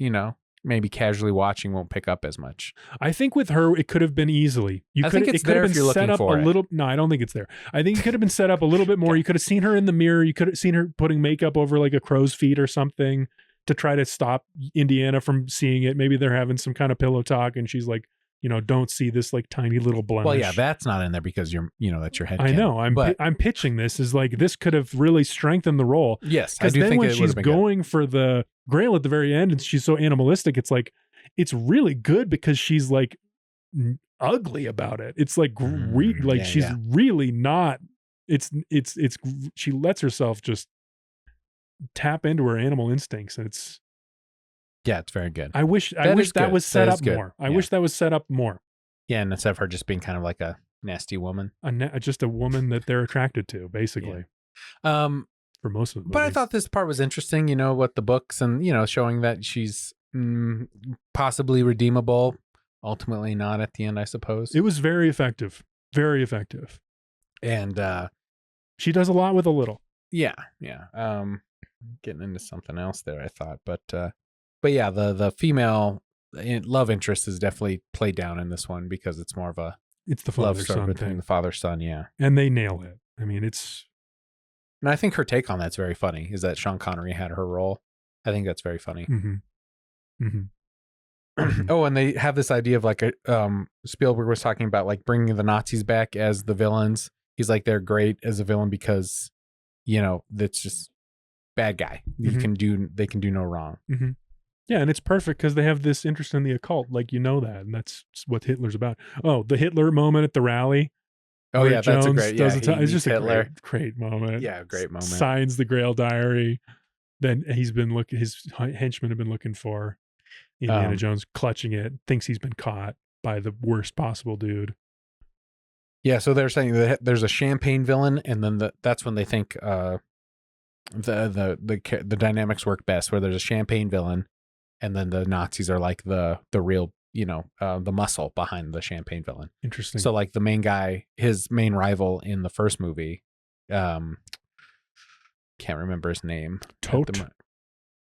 maybe casually watching won't pick up as much. I think with her, it could have been easily. It could have been set up a little. No, I don't think it's there. I think it could have been set up a little bit more. You could have seen her in the mirror. You could have seen her putting makeup over like a crow's feet or something to try to stop Indiana from seeing it. Maybe they're having some kind of pillow talk and she's like, don't see this like tiny little blemish. Well, yeah, that's not in there because that's your head. I know. I'm pitching this as like, this could have really strengthened the role. Yes. Because then when she's going for the Grail at the very end and she's so animalistic, it's like, it's really good because she's like ugly about it. It's like, she's really not, it's she lets herself just tap into her animal instincts. And it's very good. I wish that was set up more. I wish that was set up more. Yeah, and instead of her just being kind of like a nasty woman, just a woman that they're attracted to, basically. For most of the movies. But I thought this part was interesting. What the books and showing that she's possibly redeemable. Ultimately, not at the end, I suppose. It was very effective. Very effective. And she does a lot with a little. Yeah. Getting into something else there, I thought, but yeah, the female love interest is definitely played down in this one because it's more of it's the father son between the father son, and they nail it. I mean, and I think her take on that's very funny. Is that Sean Connery had her role? I think that's very funny. Oh, and they have this idea of like Spielberg was talking about like bringing the Nazis back as the villains. He's like they're great as a villain because that's just bad guy. They can do no wrong. Yeah, and it's perfect because they have this interest in the occult, like that, and that's what Hitler's about. Oh, the Hitler moment at the rally. Oh yeah, Jones that's a great. Yeah, it's just Hitler. A great moment. Yeah, great moment. Signs the Grail diary. Then his henchmen have been looking for Indiana Jones, clutching it. Thinks he's been caught by the worst possible dude. Yeah, so they're saying that there's a champagne villain, and then that's when they think the dynamics work best, where there's a champagne villain, and then the Nazis are like the real, the muscle behind the champagne villain. Interesting. So like the main guy, his main rival in the first movie, can't remember his name. Tote.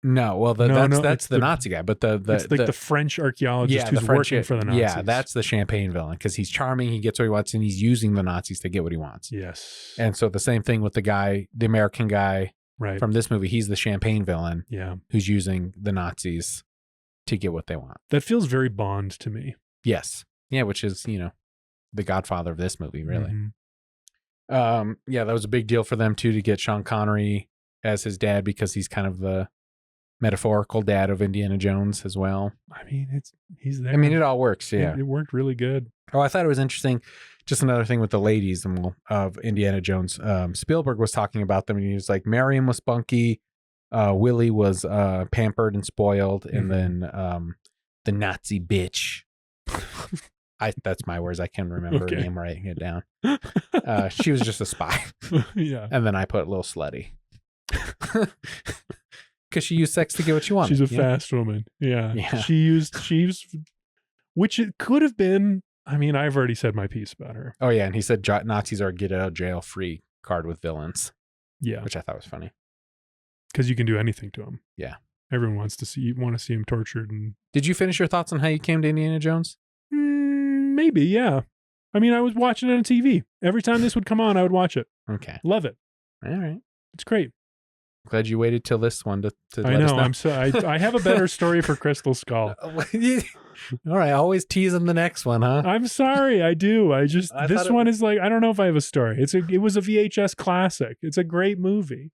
No, well, that's the Nazi guy, but it's like the French archaeologist who's working for the Nazis. Yeah, that's the champagne villain because he's charming, he gets what he wants, and he's using the Nazis to get what he wants. Yes. And so the same thing with the American guy from this movie. He's the champagne villain. Yeah, who's using the Nazis to get what they want. That feels very Bond to me. Yes. Yeah, which is the Godfather of this movie, really. Yeah, that was a big deal for them too to get Sean Connery as his dad because he's kind of the metaphorical dad of Indiana Jones as well. I mean, he's there. I mean, it all works. Yeah, it worked really good. Oh, I thought it was interesting. Just another thing with the ladies of Indiana Jones. Spielberg was talking about them, and he was like, Marion was spunky, Willie was pampered and spoiled, and then the Nazi bitch. That's my words. I can't remember her name writing it down. She was just a spy. Yeah, and then I put a little slutty. Because she used sex to get what she wanted. She's a fast woman. Yeah. She used which it could have been. I mean, I've already said my piece about her. Oh yeah, and he said Nazis are a get out of jail free card with villains. Yeah, which I thought was funny because you can do anything to them. Yeah, everyone want to see him tortured. And did you finish your thoughts on how you came to Indiana Jones? Maybe, yeah. I mean, I was watching it on TV. Every time this would come on, I would watch it. Okay, love it. All right, it's great. Glad you waited till this one to I let us know. I'm so I have a better story for Crystal Skull. All right, always tease them the next one, huh? I'm sorry, I do. This one is like, I don't know if I have a story. It was a VHS classic. It's a great movie.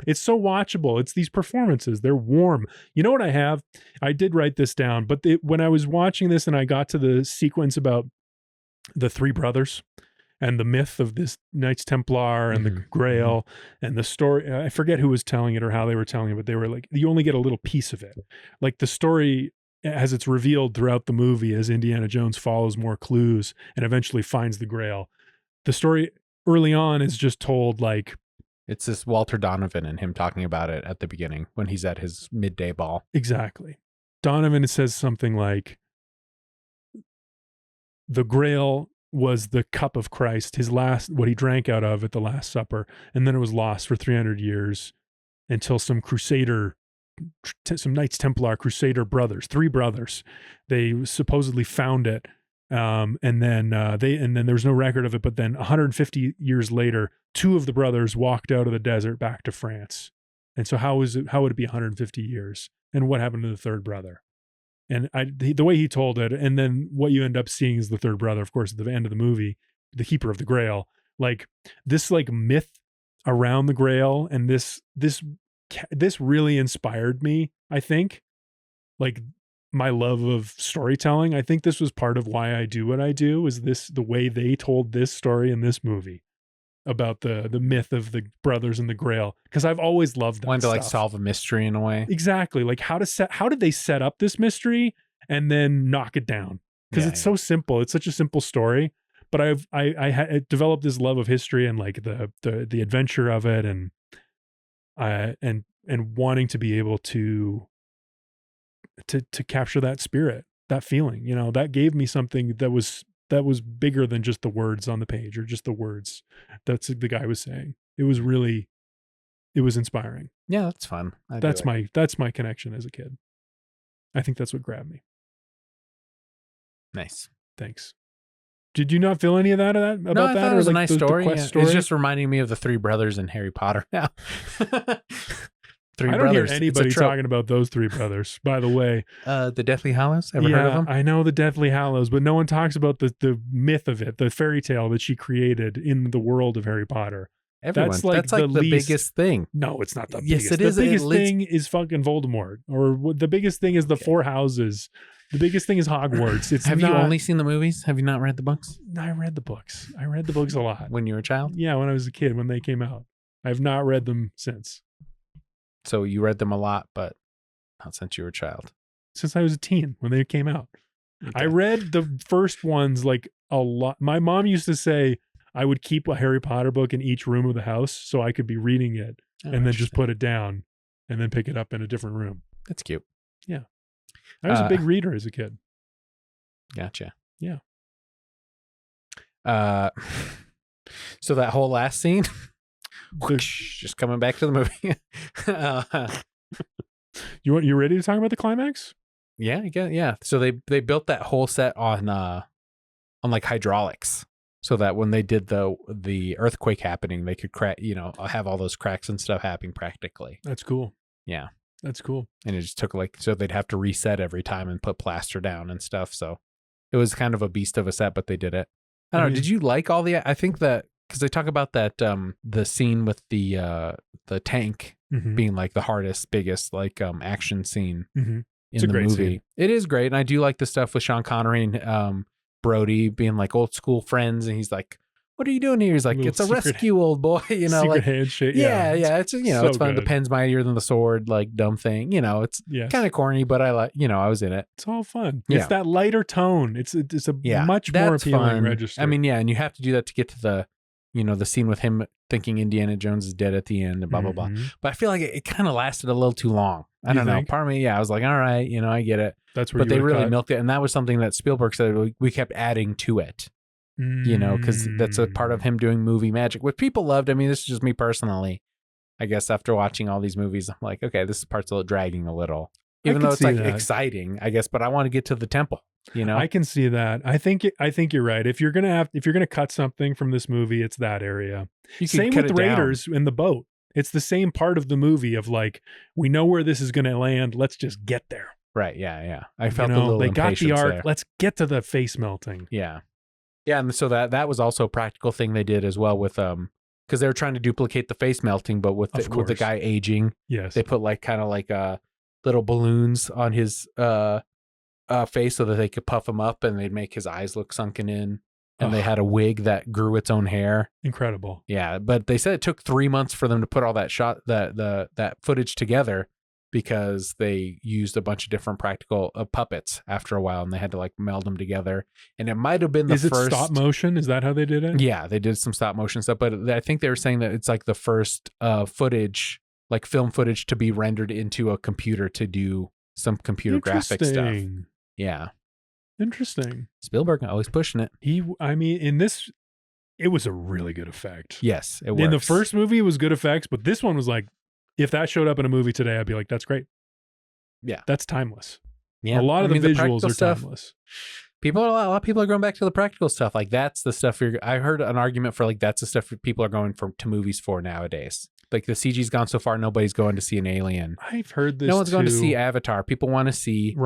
It's so watchable. It's these performances. They're warm. You know what I have? I did write this down, but when I was watching this and I got to the sequence about the three brothers and the myth of this Knights Templar and the Grail and the story, I forget who was telling it or how they were telling it, but they were like, you only get a little piece of it. Like the story, as it's revealed throughout the movie, as Indiana Jones follows more clues and eventually finds the Grail, the story early on is just told like, it's this Walter Donovan and him talking about it at the beginning when he's at his midday ball. Exactly. Donovan says something like, the Grail was the cup of Christ, his last, what he drank out of at the Last Supper, and then it was lost for 300 years until some Knights Templar Crusader brothers, three brothers, they supposedly found it, and then there was no record of it. But then 150 years later, two of the brothers walked out of the desert back to France. And so how would it be 150 years? And what happened to the third brother? And the way he told it, and then what you end up seeing is the third brother, of course, at the end of the movie, the keeper of the Grail. Like this, like myth around the Grail, and this really inspired me. I think, like my love of storytelling. I think this was part of why I do what I do. Is this the way they told this story in this movie about the myth of the brothers and the Grail? Because I've always loved that. Wanted to like solve a mystery in a way. Exactly. Like how did they set up this mystery and then knock it down? Because it's so simple. It's such a simple story. But I developed this love of history and like the adventure of it, and wanting to be able to capture that spirit, that feeling. You know, that gave me something that was bigger than just the words on the page or just the words that the guy was saying. It was inspiring. Yeah, that's fun. That's my connection as a kid. I think that's what grabbed me. Nice. Thanks. Did you not feel any of that about that? I thought it was a nice story. Story? It's just reminding me of the three brothers in Harry Potter now. I don't hear anybody talking about those three brothers, by the way. The Deathly Hallows? Ever heard of them? I know the Deathly Hallows, but no one talks about the myth of it, the fairy tale that she created in the world of Harry Potter. That's like the biggest thing. No, it's not the biggest. Yes, it is. The biggest thing is fucking Voldemort. Or the biggest thing is the four houses. The biggest thing is Hogwarts. Have you only seen the movies? Have you not read the books? No, I read the books. I read the books a lot. When you were a child? Yeah, when I was a kid, when they came out. I have not read them since. So you read them a lot, but not since you were a child. Since I was a teen, when they came out. Okay. I read the first ones like a lot. My mom used to say I would keep a Harry Potter book in each room of the house so I could be reading it and then just put it down and then pick it up in a different room. That's cute. Yeah. I was a big reader as a kid. Gotcha. Yeah. So that whole last scene, just coming back to the movie. You ready to talk about the climax? Yeah. So they built that whole set on like hydraulics, so that when they did the earthquake happening, they could have all those cracks and stuff happening practically. That's cool. Yeah. That's cool. And it just took so they'd have to reset every time and put plaster down and stuff. So it was kind of a beast of a set, but they did it. I don't know. Did you like all I think that, because they talk about that, the scene with the tank being like the hardest, biggest action scene in the movie. Scene. It is great. And I do like the stuff with Sean Connery and Brody being like old school friends. And he's like, what are you doing here? He's like, it's a rescue, old boy, secret handshake. Yeah. It's, it's fun. Good. The pen's mightier than the sword, like dumb thing, it's kind of corny, but I I was in it. It's all fun. Yeah. It's that lighter tone. It's a much more appealing fun. register. I mean, and you have to do that to get to the scene with him thinking Indiana Jones is dead at the end and blah, blah, blah. But I feel like it kind of lasted a little too long. I don't know. Part of me, I was like, all right, I get it. That's where but they really milked it. And that was something that Spielberg said we kept adding to it, because that's a part of him doing movie magic, which people loved. I mean, this is just me personally. I guess after watching all these movies, I'm like, okay, this part's dragging a little. Even though it's like exciting, I guess, but I want to get to the temple, I can see that. I think you're right. If you're gonna cut something from this movie, it's that area. Same with Raiders in the boat. It's the same part of the movie of like, we know where this is gonna land. Let's just get there. Right. Yeah. I felt a little they got the arc. There. Let's get to the face melting. Yeah. Yeah, and so that was also a practical thing they did as well with because they were trying to duplicate the face melting, but with the guy aging. Yes. They put little balloons on his face so that they could puff him up and they'd make his eyes look sunken in. And they had a wig that grew its own hair. Incredible. Yeah, but they said it took 3 months for them to put all that footage together because they used a bunch of different practical puppets after a while, and they had to meld them together. And it might have been the first. Is it stop motion? Is that how they did it? Yeah, they did some stop motion stuff, but I think they were saying that it's like the first footage, like film footage, to be rendered into a computer to do some computer graphic stuff. Yeah. Interesting. Spielberg always pushing it. In this, it was a really good effect. Yes, it works. In the first movie, it was good effects, but this one was like, if that showed up in a movie today, I'd be like, that's great. Yeah. That's timeless. Yeah. A lot of the visuals are timeless. A lot of people are going back to the practical stuff. Like that's the stuff I heard an argument for, like, that's the stuff people are going to movies for nowadays. Like the CG's gone so far, nobody's going to see an alien. I've heard this. No one's going to see Avatar. People want to see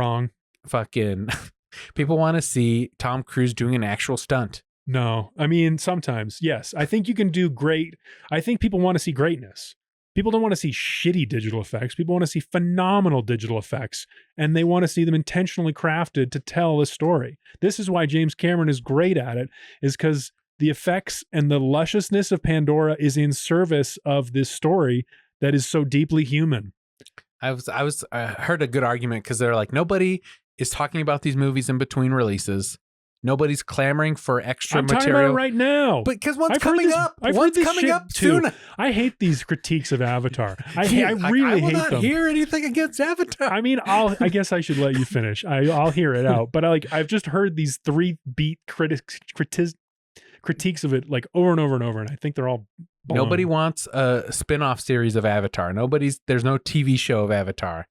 people want to see Tom Cruise doing an actual stunt. No, sometimes, yes. I think you can do great. I think people want to see greatness. People don't want to see shitty digital effects. People want to see phenomenal digital effects, and they want to see them intentionally crafted to tell a story. This is why James Cameron is great at it, is because the effects and the lusciousness of Pandora is in service of this story that is so deeply human. I heard a good argument because they're like, nobody is talking about these movies in between releases. Nobody's clamoring for extra material. I'm talking about it right now. But because one's coming up soon. I hate these critiques of Avatar. I really hate them. I will not hear anything against Avatar. I guess I should let you finish. I'll hear it out. But I've just heard these 3-beat critiques of it like over and over and over, and I think they're all blown. Nobody wants a spin-off series of Avatar. There's no TV show of Avatar.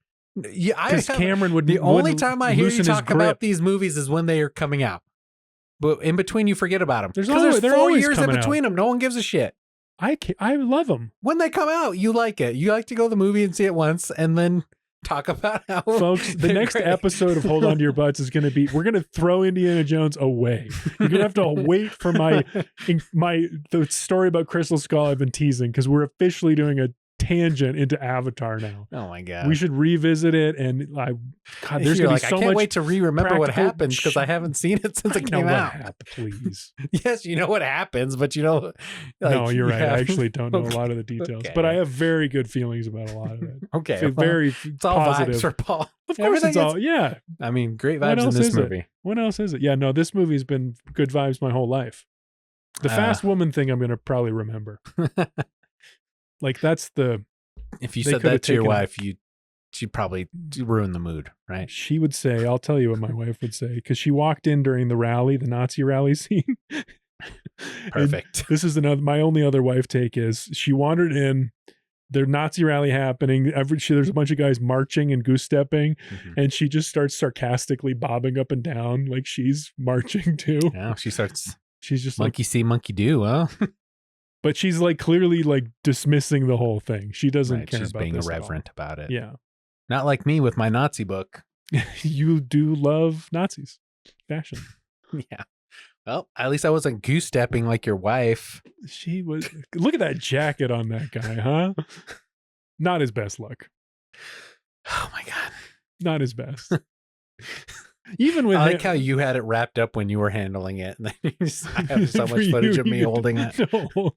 Yeah, because Cameron would. The only time I hear you talk about these movies is when they are coming out. But in between, you forget about them. There's 4 years in between them. No one gives a shit. I love them. When they come out, you like it. You like to go to the movie and see it once and then talk about how. Folks, the next episode of Hold On to Your Butts is going to be, we're going to throw Indiana Jones away. You're going to have to wait for the story about Crystal Skull I've been teasing, because we're officially doing a tangent into Avatar now. Oh my god, we should revisit it. And there's gonna be so much. I can't wait to remember what happens, because I haven't seen it since it came out. Please. Yes, you know what happens, but no, you're right. I actually don't know a lot of the details, but I have very good feelings about a lot of it. Okay, it's all positive. Vibes for Paul. Of course, it's all. Yeah, great vibes in this movie. What else is it? Yeah, no, this movie's been good vibes my whole life. The fast woman thing, I'm gonna probably remember. Like that's if you said that to your wife, she'd probably ruin the mood, right? She would say, I'll tell you what my wife would say, because she walked in during the Nazi rally scene. Perfect. This is my only other wife take is she wandered in, the Nazi rally happening. There's a bunch of guys marching and goose stepping, and she just starts sarcastically bobbing up and down like she's marching too. Yeah, she's just monkey see, monkey do, huh? But she's clearly dismissing the whole thing. She doesn't care about this. She's being irreverent about it. Yeah. Not like me with my Nazi book. You do love Nazis. Fashion. Yeah. Well, at least I wasn't goose stepping like your wife. She was. Look at that jacket on that guy, huh? Not his best look. Oh my God. Not his best. Even with I like how you had it wrapped up when you were handling it. I have so much footage of me holding it. No.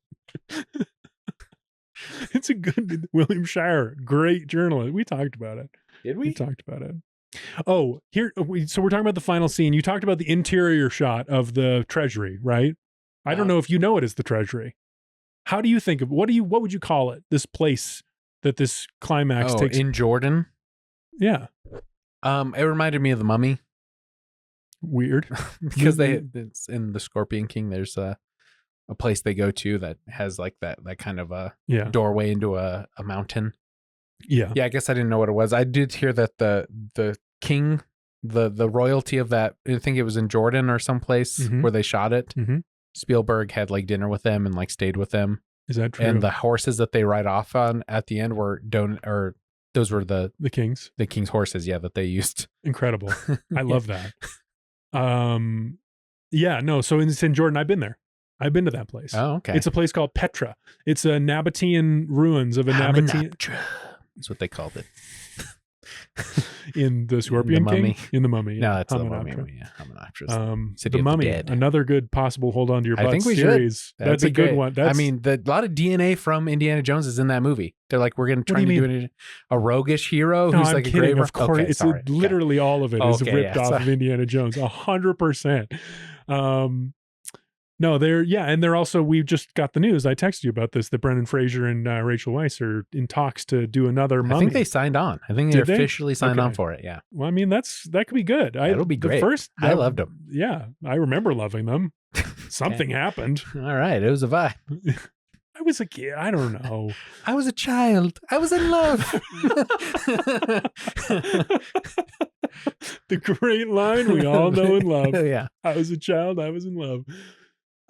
It's a good William Shirer, great journalist. We talked about it. Did we? We talked about it. Oh, so we're talking about the final scene. You talked about the interior shot of the treasury, right? I don't know if you know it as the treasury. How do you think of what would you call it? This place that this climax takes in Jordan. Yeah. It reminded me of the Mummy. Weird. Because it's in the Scorpion King, there's a place they go to that has like that kind of a doorway into a mountain. Yeah. Yeah, I guess I didn't know what it was. I did hear that the king, the royalty of that, I think it was in Jordan or someplace where they shot it. Mm-hmm. Spielberg had like dinner with them and like stayed with them. Is that true? And the horses that they ride off on at the end were those were the king's horses, that they used. Incredible. I love that. Yeah, no, so it's in Jordan. I've been there. I've been to that place. Oh, okay. It's a place called Petra. It's a Nabatean ruins of a Nabatean. That's what they called it. In the Scorpion King? In the Mummy. No, it's the Mummy. The Mummy. Another good possible hold on to your butt I think we series. Should. That's a good one. I mean, a lot of DNA from Indiana Jones is in that movie. They're like, we're going to try to do a roguish hero who's like kidding. a grave. Of course, it's literally all of it is ripped off of Indiana Jones. 100%. No, they're also, we just got the news. I texted you about this, that Brendan Fraser and Rachel Weisz are in talks to do another Mummy. I think they signed on. I think they officially signed on for it. Yeah. Well, I mean, that could be good. It'll be great. I loved them. Yeah. I remember loving them. Something happened. All right. It was a vibe. I was a kid. I don't know. I was a child. I was in love. The great line we all know and love. Yeah. I was a child. I was in love.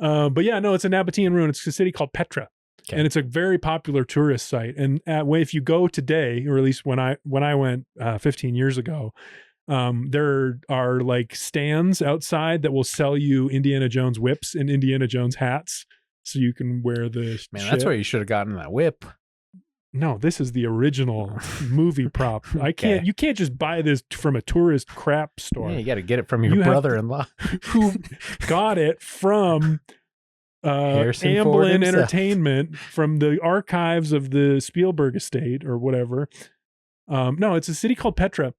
But yeah, no, it's a Nabatean ruin. It's a city called Petra, and it's a very popular tourist site. And if you go today, or at least when I went 15 years ago, there are like stands outside that will sell you Indiana Jones whips and Indiana Jones hats, so you can wear the. Man, that's where you should have gotten that whip. No, this is the original movie prop. You can't just buy this from a tourist crap store. Yeah, you got to get it from your brother-in-law who got it from Amblin Entertainment, from the archives of the Spielberg estate or whatever. No, it's a city called Petra.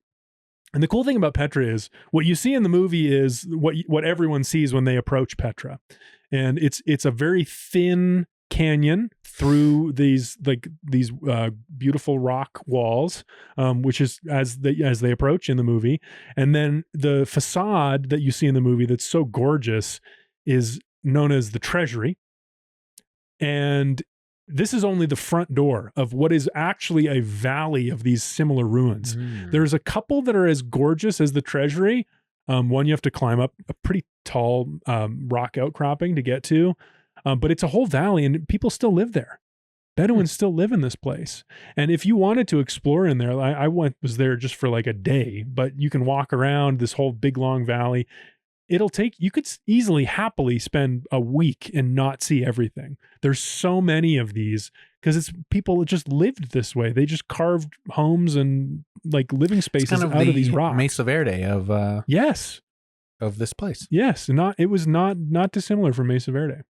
And the cool thing about Petra is what you see in the movie is what everyone sees when they approach Petra. And it's a very thin canyon through these beautiful rock walls, which is as they approach in the movie. And then the facade that you see in the movie that's so gorgeous is known as the treasury. And this is only the front door of what is actually a valley of these similar ruins. There's a couple that are as gorgeous as the treasury. One you have to climb up a pretty tall rock outcropping to get to. But it's a whole valley and people still live there. Bedouins still live in this place. And if you wanted to explore in there, I was there just for like a day, but you can walk around this whole big, long valley. You could easily, happily spend a week and not see everything. There's so many of these because people just lived this way. They just carved homes and like living spaces out of these rocks. Mesa Verde of yes, of this place. Yes, it was not dissimilar from Mesa Verde.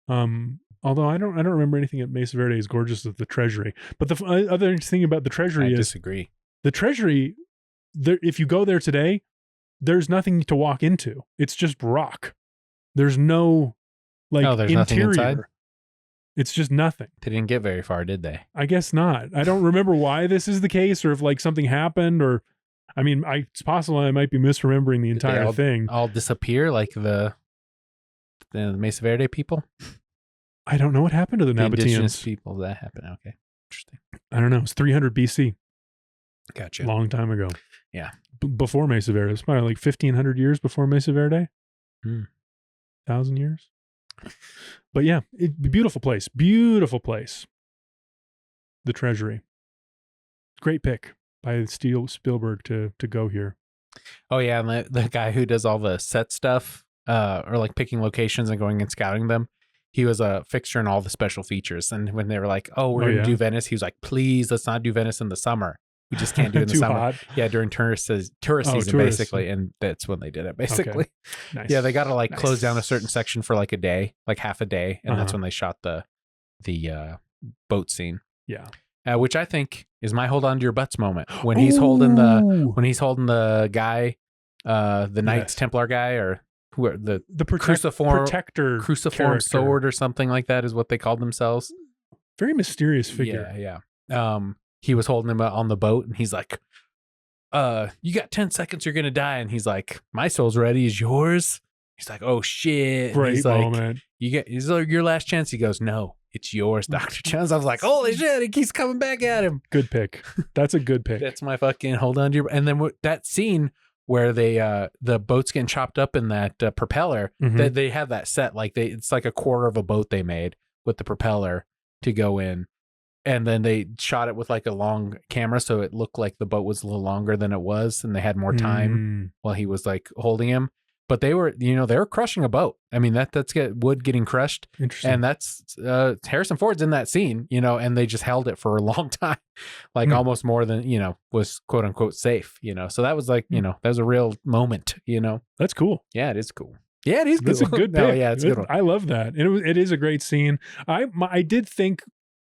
Although I don't remember anything at Mesa Verde as gorgeous as the treasury. But the other thing about the treasury I disagree. The treasury, if you go there today, there's nothing to walk into. It's just rock. There's no there's nothing inside? It's just nothing. They didn't get very far, did they? I guess not. I don't remember why this is the case, or if like something happened, or I mean, it's possible I might be misremembering the entire thing. All disappear like the Mesa Verde people? I don't know what happened to the Nabateans. Indigenous people that happened. Okay. Interesting. I don't know. It's 300 BC. Gotcha. Long time ago. Yeah. Before Mesa Verde. It's probably like 1,500 years before Mesa Verde. 1,000 years. But yeah, beautiful place. Beautiful place. The Treasury. Great pick by Spielberg to go here. Oh yeah, and the guy who does all the set stuff, or like picking locations and going and scouting them, he was a fixture in all the special features. And when they were like, "Oh, we're gonna do Venice," he was like, "Please, let's not do Venice in the summer. We just can't do it in the summer." Hot. Yeah, during tourist season, basically, and that's when they did it. Basically, nice. Yeah, they got to like close down a certain section for like a day, like half a day, and that's when they shot the boat scene. Yeah. Which I think is my hold on to your butts moment when he's holding the guy, the Knights Templar guy, or who are the cruciform cruciform character. sword or something like that is what they called themselves. Very mysterious figure. Yeah. He was holding him on the boat, and he's like, you got 10 seconds, you're gonna die. And he's like, my soul's ready, is yours? He's like, oh shit. Great he's moment. Like, he's like, your last chance. He goes, no, it's yours, Dr. Jones. I was like, holy shit, he keeps coming back at him. Good pick. That's a good pick. That's my fucking hold on to your. And then that scene where they the boat's getting chopped up in that propeller, Mhm. they have that set, like it's like a quarter of a boat they made with the propeller to go in. And then they shot it with like a long camera, so it looked like the boat was a little longer than it was, and they had more time while he was like holding him. But they were crushing a boat. I mean, that's wood getting crushed. Interesting. And that's Harrison Ford's in that scene, and they just held it for a long time, like almost more than was quote unquote safe. So that was like that was a real moment. That's cool. Yeah, it is cool. Yeah, it is. That's a good pick. No, yeah, it's a good one. I love that. It is a great scene. I did think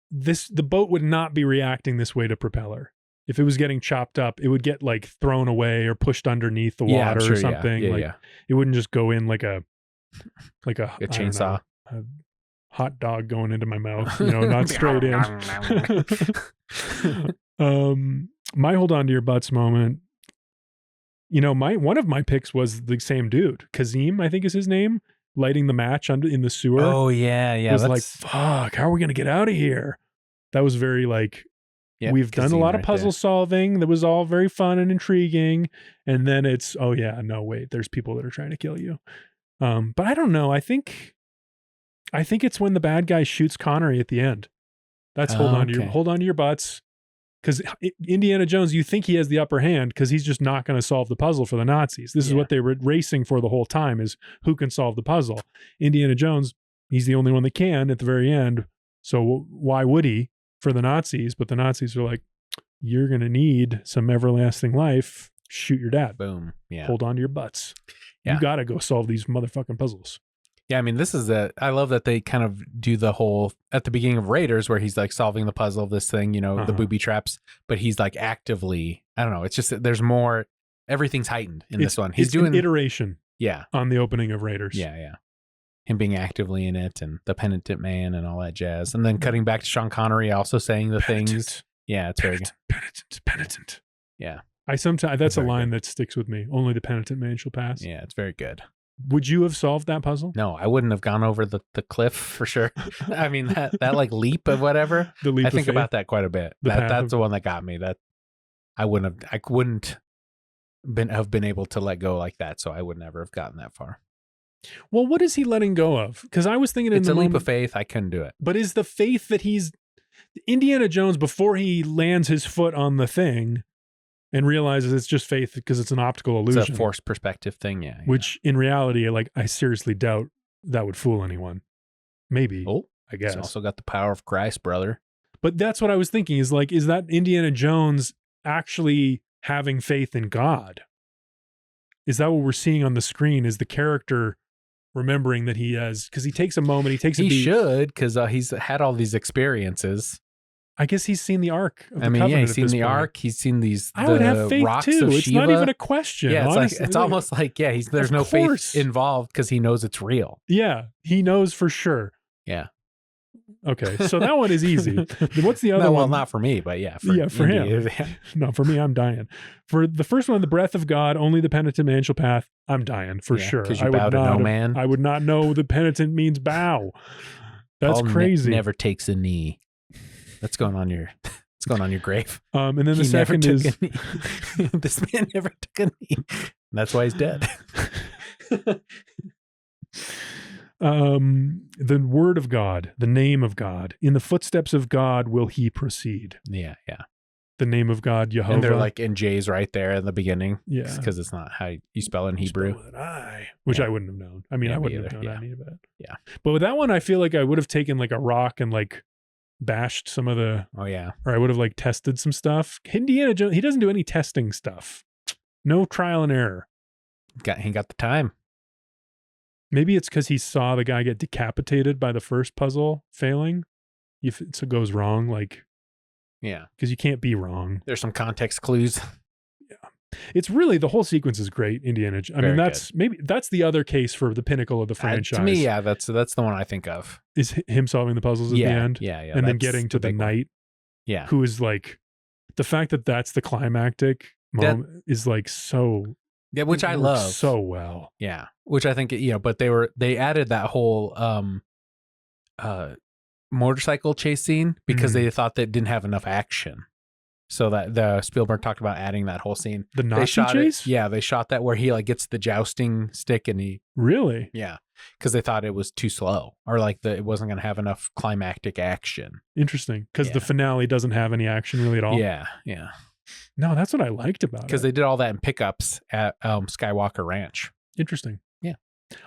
the boat would not be reacting this way to propeller. If it was getting chopped up, it would get like thrown away or pushed underneath the water or something. It wouldn't just go in like a chainsaw, a hot dog going into my mouth, not straight in. My hold on to your butts moment. One of my picks was the same dude, Kazim, I think is his name, lighting the match in the sewer. Oh yeah. It was like, fuck, how are we gonna get out of here? That was very like, we've done a lot of puzzle solving. That was all very fun and intriguing. And then it's, oh yeah, no, wait, there's people that are trying to kill you. But I don't know. I think it's when the bad guy shoots Connery at the end. That's hold on to your butts. Because Indiana Jones, you think he has the upper hand because he's just not going to solve the puzzle for the Nazis. This is what they were racing for the whole time, is who can solve the puzzle. Indiana Jones, he's the only one that can at the very end. So why would he for the Nazis? But the Nazis are like, you're going to need some everlasting life. Shoot your dad. Boom. Yeah. Hold on to your butts. Yeah. You got to go solve these motherfucking puzzles. Yeah, I mean, I love that they kind of do the whole, at the beginning of Raiders, where he's like solving the puzzle of this thing, the booby traps, but he's like actively, I don't know, it's just, there's more, everything's heightened in this one. He's doing an iteration. Yeah. On the opening of Raiders. Yeah, yeah. Him being actively in it, and the penitent man and all that jazz. And then cutting back to Sean Connery also saying the things. Yeah, it's very good. Penitent. Yeah. That's a line that sticks with me. Only the penitent man shall pass. Yeah, it's very good. Would you have solved that puzzle? No, I wouldn't have gone over the cliff for sure. I mean, that like leap of whatever. The leap I think about that quite a bit. That's the one that got me. That I wouldn't have been able to let go like that. So I would never have gotten that far. Well, what is he letting go of? Because I was thinking it's a leap of faith. I couldn't do it. But is the faith that he's Indiana Jones before he lands his foot on the thing and realizes it's just faith because it's an optical illusion. It's a forced perspective thing, yeah. Which in reality, like, I seriously doubt that would fool anyone. Maybe. Oh, I guess. It's also got the power of Christ, brother. But that's what I was thinking, is like, is that Indiana Jones actually having faith in God? Is that what we're seeing on the screen? Is the character remembering that he has, because he takes a moment, he takes a beat. He should, because he's had all these experiences. I guess he's seen the Ark of the Covenant. Yeah, he's seen the Ark. He's seen I would have faith rocks too. Of it's Shiva. Not even a question. Yeah, honestly. it's almost like, there's no faith involved because he knows it's real. Yeah, he knows for sure. Yeah. Okay, so that one is easy. What's the other one? Well, not for me, but for him. No, for me, I'm dying. For the first one, the breath of God, only the penitent man shall pass. I'm dying for sure. Because you bow to no man. I would not know the penitent means bow. That's crazy. Never takes a knee. That's going on your. It's going on your grave. And then the second is this man never took a knee. And that's why he's dead. The word of God, the name of God, in the footsteps of God will he proceed. Yeah, yeah. The name of God, Jehovah. And they're like in J's right there in the beginning. Yeah. Because it's not how you spell it in Hebrew. Spell with an I, which I wouldn't have known. I mean, I wouldn't have known any of that. Yeah. But with that one, I feel like I would have taken like a rock and like bashed some of the. Oh, yeah. Or I would have like tested some stuff. Indiana Jones, he doesn't do any testing stuff. No trial and error. He got the time. Maybe it's because he saw the guy get decapitated by the first puzzle failing. If it goes wrong, like, yeah, because you can't be wrong. There's some context clues. Yeah. It's really, the whole sequence is great. Indiana. I mean, that's the other case for the pinnacle of the franchise. To me, yeah, that's the one I think of. Is him solving the puzzles at the end. Yeah. And then getting to the knight. Yeah. Who is like, the fact that that's the climactic moment is like so. Yeah, which I love so well. Yeah, which I think, but they added that whole motorcycle chase scene because they thought that didn't have enough action. So that the Spielberg talked about adding that whole scene. The Nazi chase? They shot that where he like gets the jousting stick and he really, because they thought it was too slow or like it wasn't going to have enough climactic action. Interesting, because the finale doesn't have any action really at all. Yeah. No, that's what I liked about it. Because they did all that in pickups at Skywalker Ranch. Interesting. Yeah.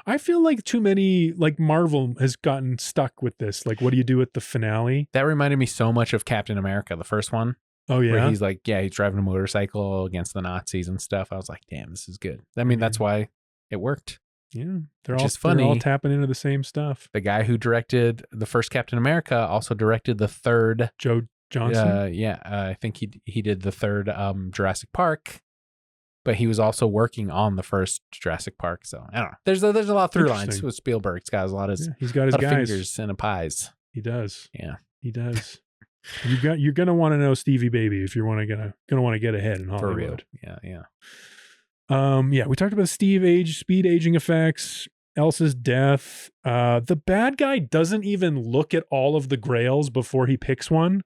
I feel like too many, like Marvel has gotten stuck with this. Like, what do you do at the finale? That reminded me so much of Captain America, the first one. Oh, yeah. Where he's like, he's driving a motorcycle against the Nazis and stuff. I was like, damn, this is good. I mean, that's why it worked. Yeah. They're funny. They're all tapping into the same stuff. The guy who directed the first Captain America also directed the third. Joe Johnson? I think he did the third Jurassic Park, but he was also working on the first Jurassic Park. So I don't know. There's a lot of through lines with Spielberg. He's got a lot of he's got his guys. fingers in a pies. He does. Yeah, he does. You're gonna want to know Stevie Baby if you're gonna want to get ahead in Hollywood. For real. Yeah. We talked about speed aging effects. Elsa's death. The bad guy doesn't even look at all of the grails before he picks one.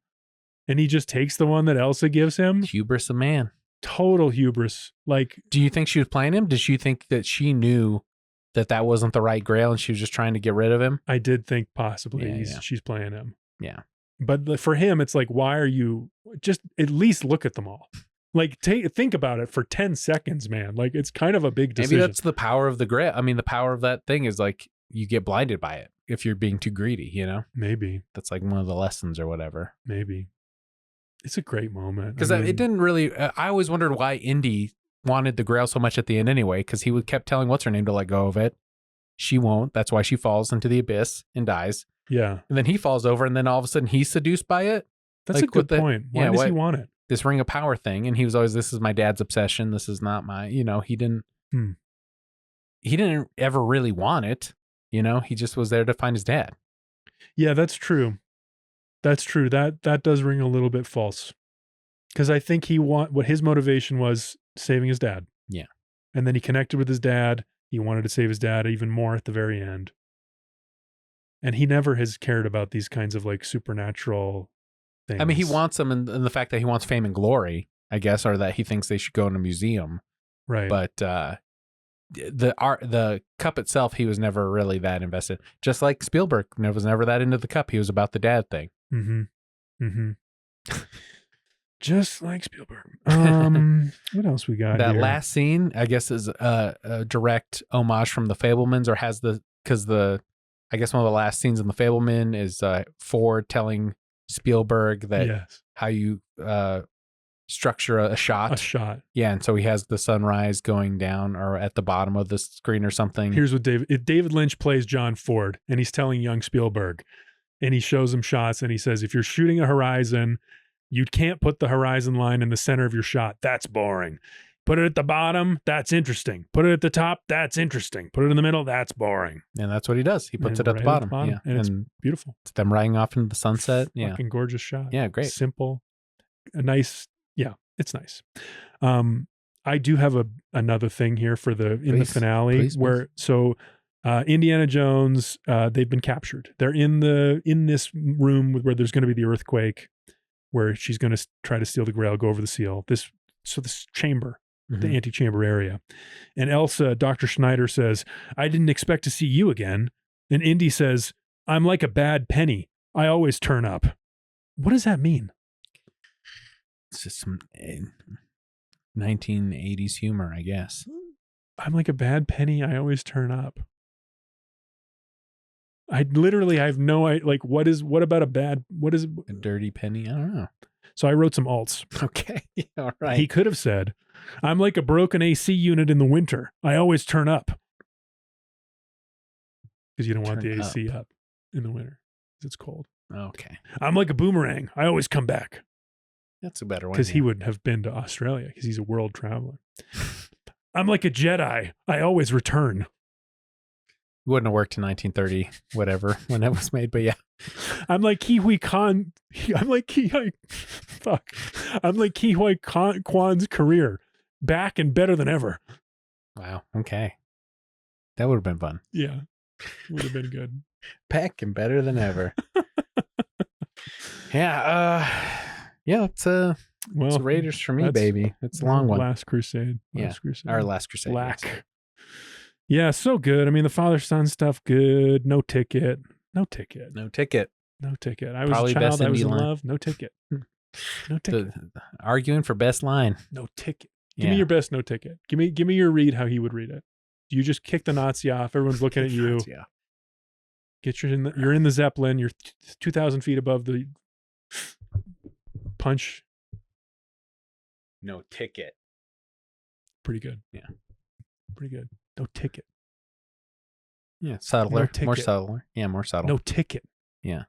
And he just takes the one that Elsa gives him. Hubris of man. Total hubris. Like, do you think she was playing him? Did she think that she knew that wasn't the right grail and she was just trying to get rid of him? I did think possibly she's playing him. Yeah. But for him, it's like, why are you just at least look at them all? Like, think about it for 10 seconds, man. Like, it's kind of a big decision. Maybe that's the power of the grail. I mean, the power of that thing is like you get blinded by it if you're being too greedy, Maybe. That's like one of the lessons or whatever. Maybe. It's a great moment. Because it didn't really, I always wondered why Indy wanted the grail so much at the end anyway, because he kept telling what's her name to let go of it. She won't. That's why she falls into the abyss and dies. Yeah. And then he falls over and then all of a sudden he's seduced by it. That's like a good point. Why does he want it? This ring of power thing. And he was always, this is my dad's obsession. This is not my, he didn't, he didn't ever really want it. He just was there to find his dad. Yeah, that's true. That's true. That does ring a little bit false. Because I think what his motivation was saving his dad. Yeah. And then he connected with his dad. He wanted to save his dad even more at the very end. And he never has cared about these kinds of like supernatural things. I mean, he wants them in the fact that he wants fame and glory, I guess, or that he thinks they should go in a museum. Right. But the cup itself, he was never really that invested. Just like Spielberg was never that into the cup. He was about the dad thing. Just like Spielberg. What else we got that here? last scene, I guess, is a direct homage from the Fabelmans, or I guess one of the last scenes in the Fabelman is Ford telling Spielberg that how you structure a shot. A shot. Yeah, and so he has the sunrise going down or at the bottom of the screen or something. Here's what David Lynch plays John Ford, and he's telling young Spielberg, and he shows him shots, and he says, if you're shooting a horizon, you can't put the horizon line in the center of your shot. That's boring. Put it at the bottom. That's interesting. Put it at the top. That's interesting. Put it in the middle. That's boring. And that's what he does. He puts it at the bottom. Yeah. And it's beautiful. It's them riding off into the sunset. Yeah. Fucking gorgeous shot. Yeah. Great. Simple. A nice. Yeah. It's nice. I do have another thing here for the finale where Indiana Jones, they've been captured. They're in this room where there's going to be the earthquake, where she's going to try to steal the Grail, go over the seal. This chamber, the antechamber area. And Elsa, Dr. Schneider says, I didn't expect to see you again. And Indy says, I'm like a bad penny. I always turn up. What does that mean? It's just some 1980s humor, I guess. I'm like a bad penny. I always turn up. I have no idea. Like, what is a dirty penny? I don't know. So I wrote some alts. Okay. All right. He could have said, I'm like a broken AC unit in the winter. I always turn up. Because you don't want the AC up in the winter. Because it's cold. Okay. I'm like a boomerang. I always come back. That's a better one. Because he would have been to Australia because he's a world traveler. I'm like a Jedi. I always return. Wouldn't have worked in 1930, whatever, when it was made, but yeah. I'm like Ki-Hui Kwan. I'm like Ki-Hui Kwan's career. Back and better than ever. Wow. Okay. That would have been fun. Yeah. Would have been good. Back and better than ever. Yeah. Yeah. It's Raiders for me, baby. It's a long one. Last Crusade. Our Last Crusade. Black. Yes. Yeah, so good. I mean, the father-son stuff, good. No ticket. No ticket. I was Probably a child. best I was indie in line. love. No ticket. No ticket. Arguing for best line. No ticket. Give me your best no ticket. Give me your read how he would read it. Do you just kick the Nazi off? Everyone's looking at you. Yeah. You're in the Zeppelin. You're 2,000 feet above the punch. No ticket. Pretty good. Yeah. Pretty good. No ticket. Yeah. Subtler. No ticket. More subtler. Yeah, more subtle. No ticket. Yeah.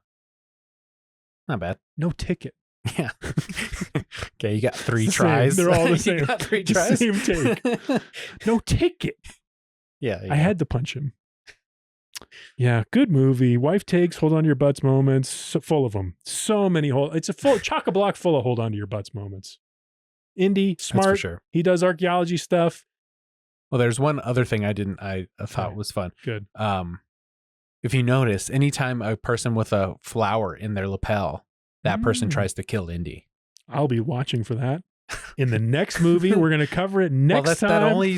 Not bad. No ticket. Yeah. Okay, you got 3 It's the tries. same. They're all the same. You got 3 The tries. same take. No ticket. Yeah. I had to punch him. Yeah, good movie. Wife takes hold on to your butts moments. So full of them. So many it's a full chock-a-block full of hold on to your butts moments. Indy, smart. That's for sure. He does archaeology stuff. Well, there's one other thing I thought was fun. Good. If you notice, anytime a person with a flower in their lapel, that person tries to kill Indy. I'll be watching for that. In the next movie, we're going to cover it next time.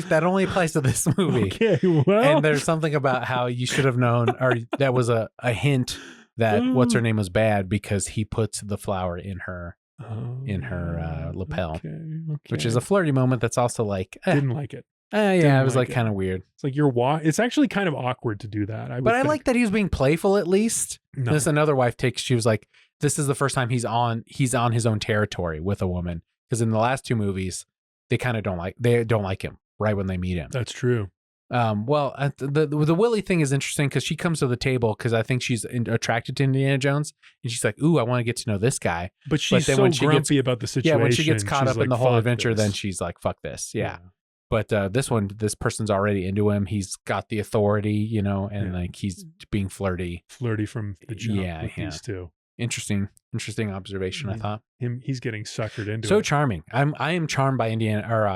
That only applies to this movie. Okay, well. And there's something about how you should have known, or that was a hint that what's her name was bad because he puts the flower in her lapel, okay. which is a flirty moment. That's also like didn't like it. Yeah, it was like kind of weird. It's like it's actually kind of awkward to do that. But I like that he was being playful at least. No. This another wife takes. She was like, this is the first time he's on his own territory with a woman. Because in the last 2 movies, they kind of don't like him right when they meet him. That's true. The Willie thing is interesting because she comes to the table because I think she's attracted to Indiana Jones, and she's like, "Ooh, I want to get to know this guy." But she's so grumpy about the situation. Yeah, when she gets caught up in the whole adventure, this. then she's like, "Fuck this." Yeah. But this person's already into him. He's got the authority, and like he's being flirty from the jump with these 2. Interesting observation. I thought he's getting suckered into so it. Charming. I am charmed by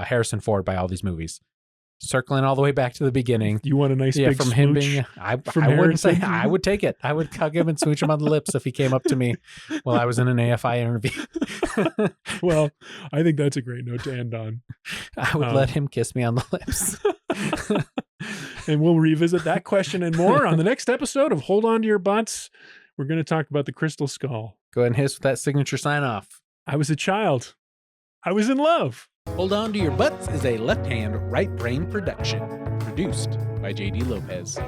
Harrison Ford by all these movies. Circling all the way back to the beginning. You want a nice big from smooch him being. I wouldn't say I would take it. I would hug him and smooch him on the lips if he came up to me while I was in an AFI interview. Well, I think that's a great note to end on. I would let him kiss me on the lips. And we'll revisit that question and more on the next episode of Hold On to Your Butts. We're going to talk about the Crystal Skull. Go ahead and hiss with that signature sign off. I was a child. I was in love. Hold On to Your Butts is a left hand, right brain production. Produced by JD Lopez.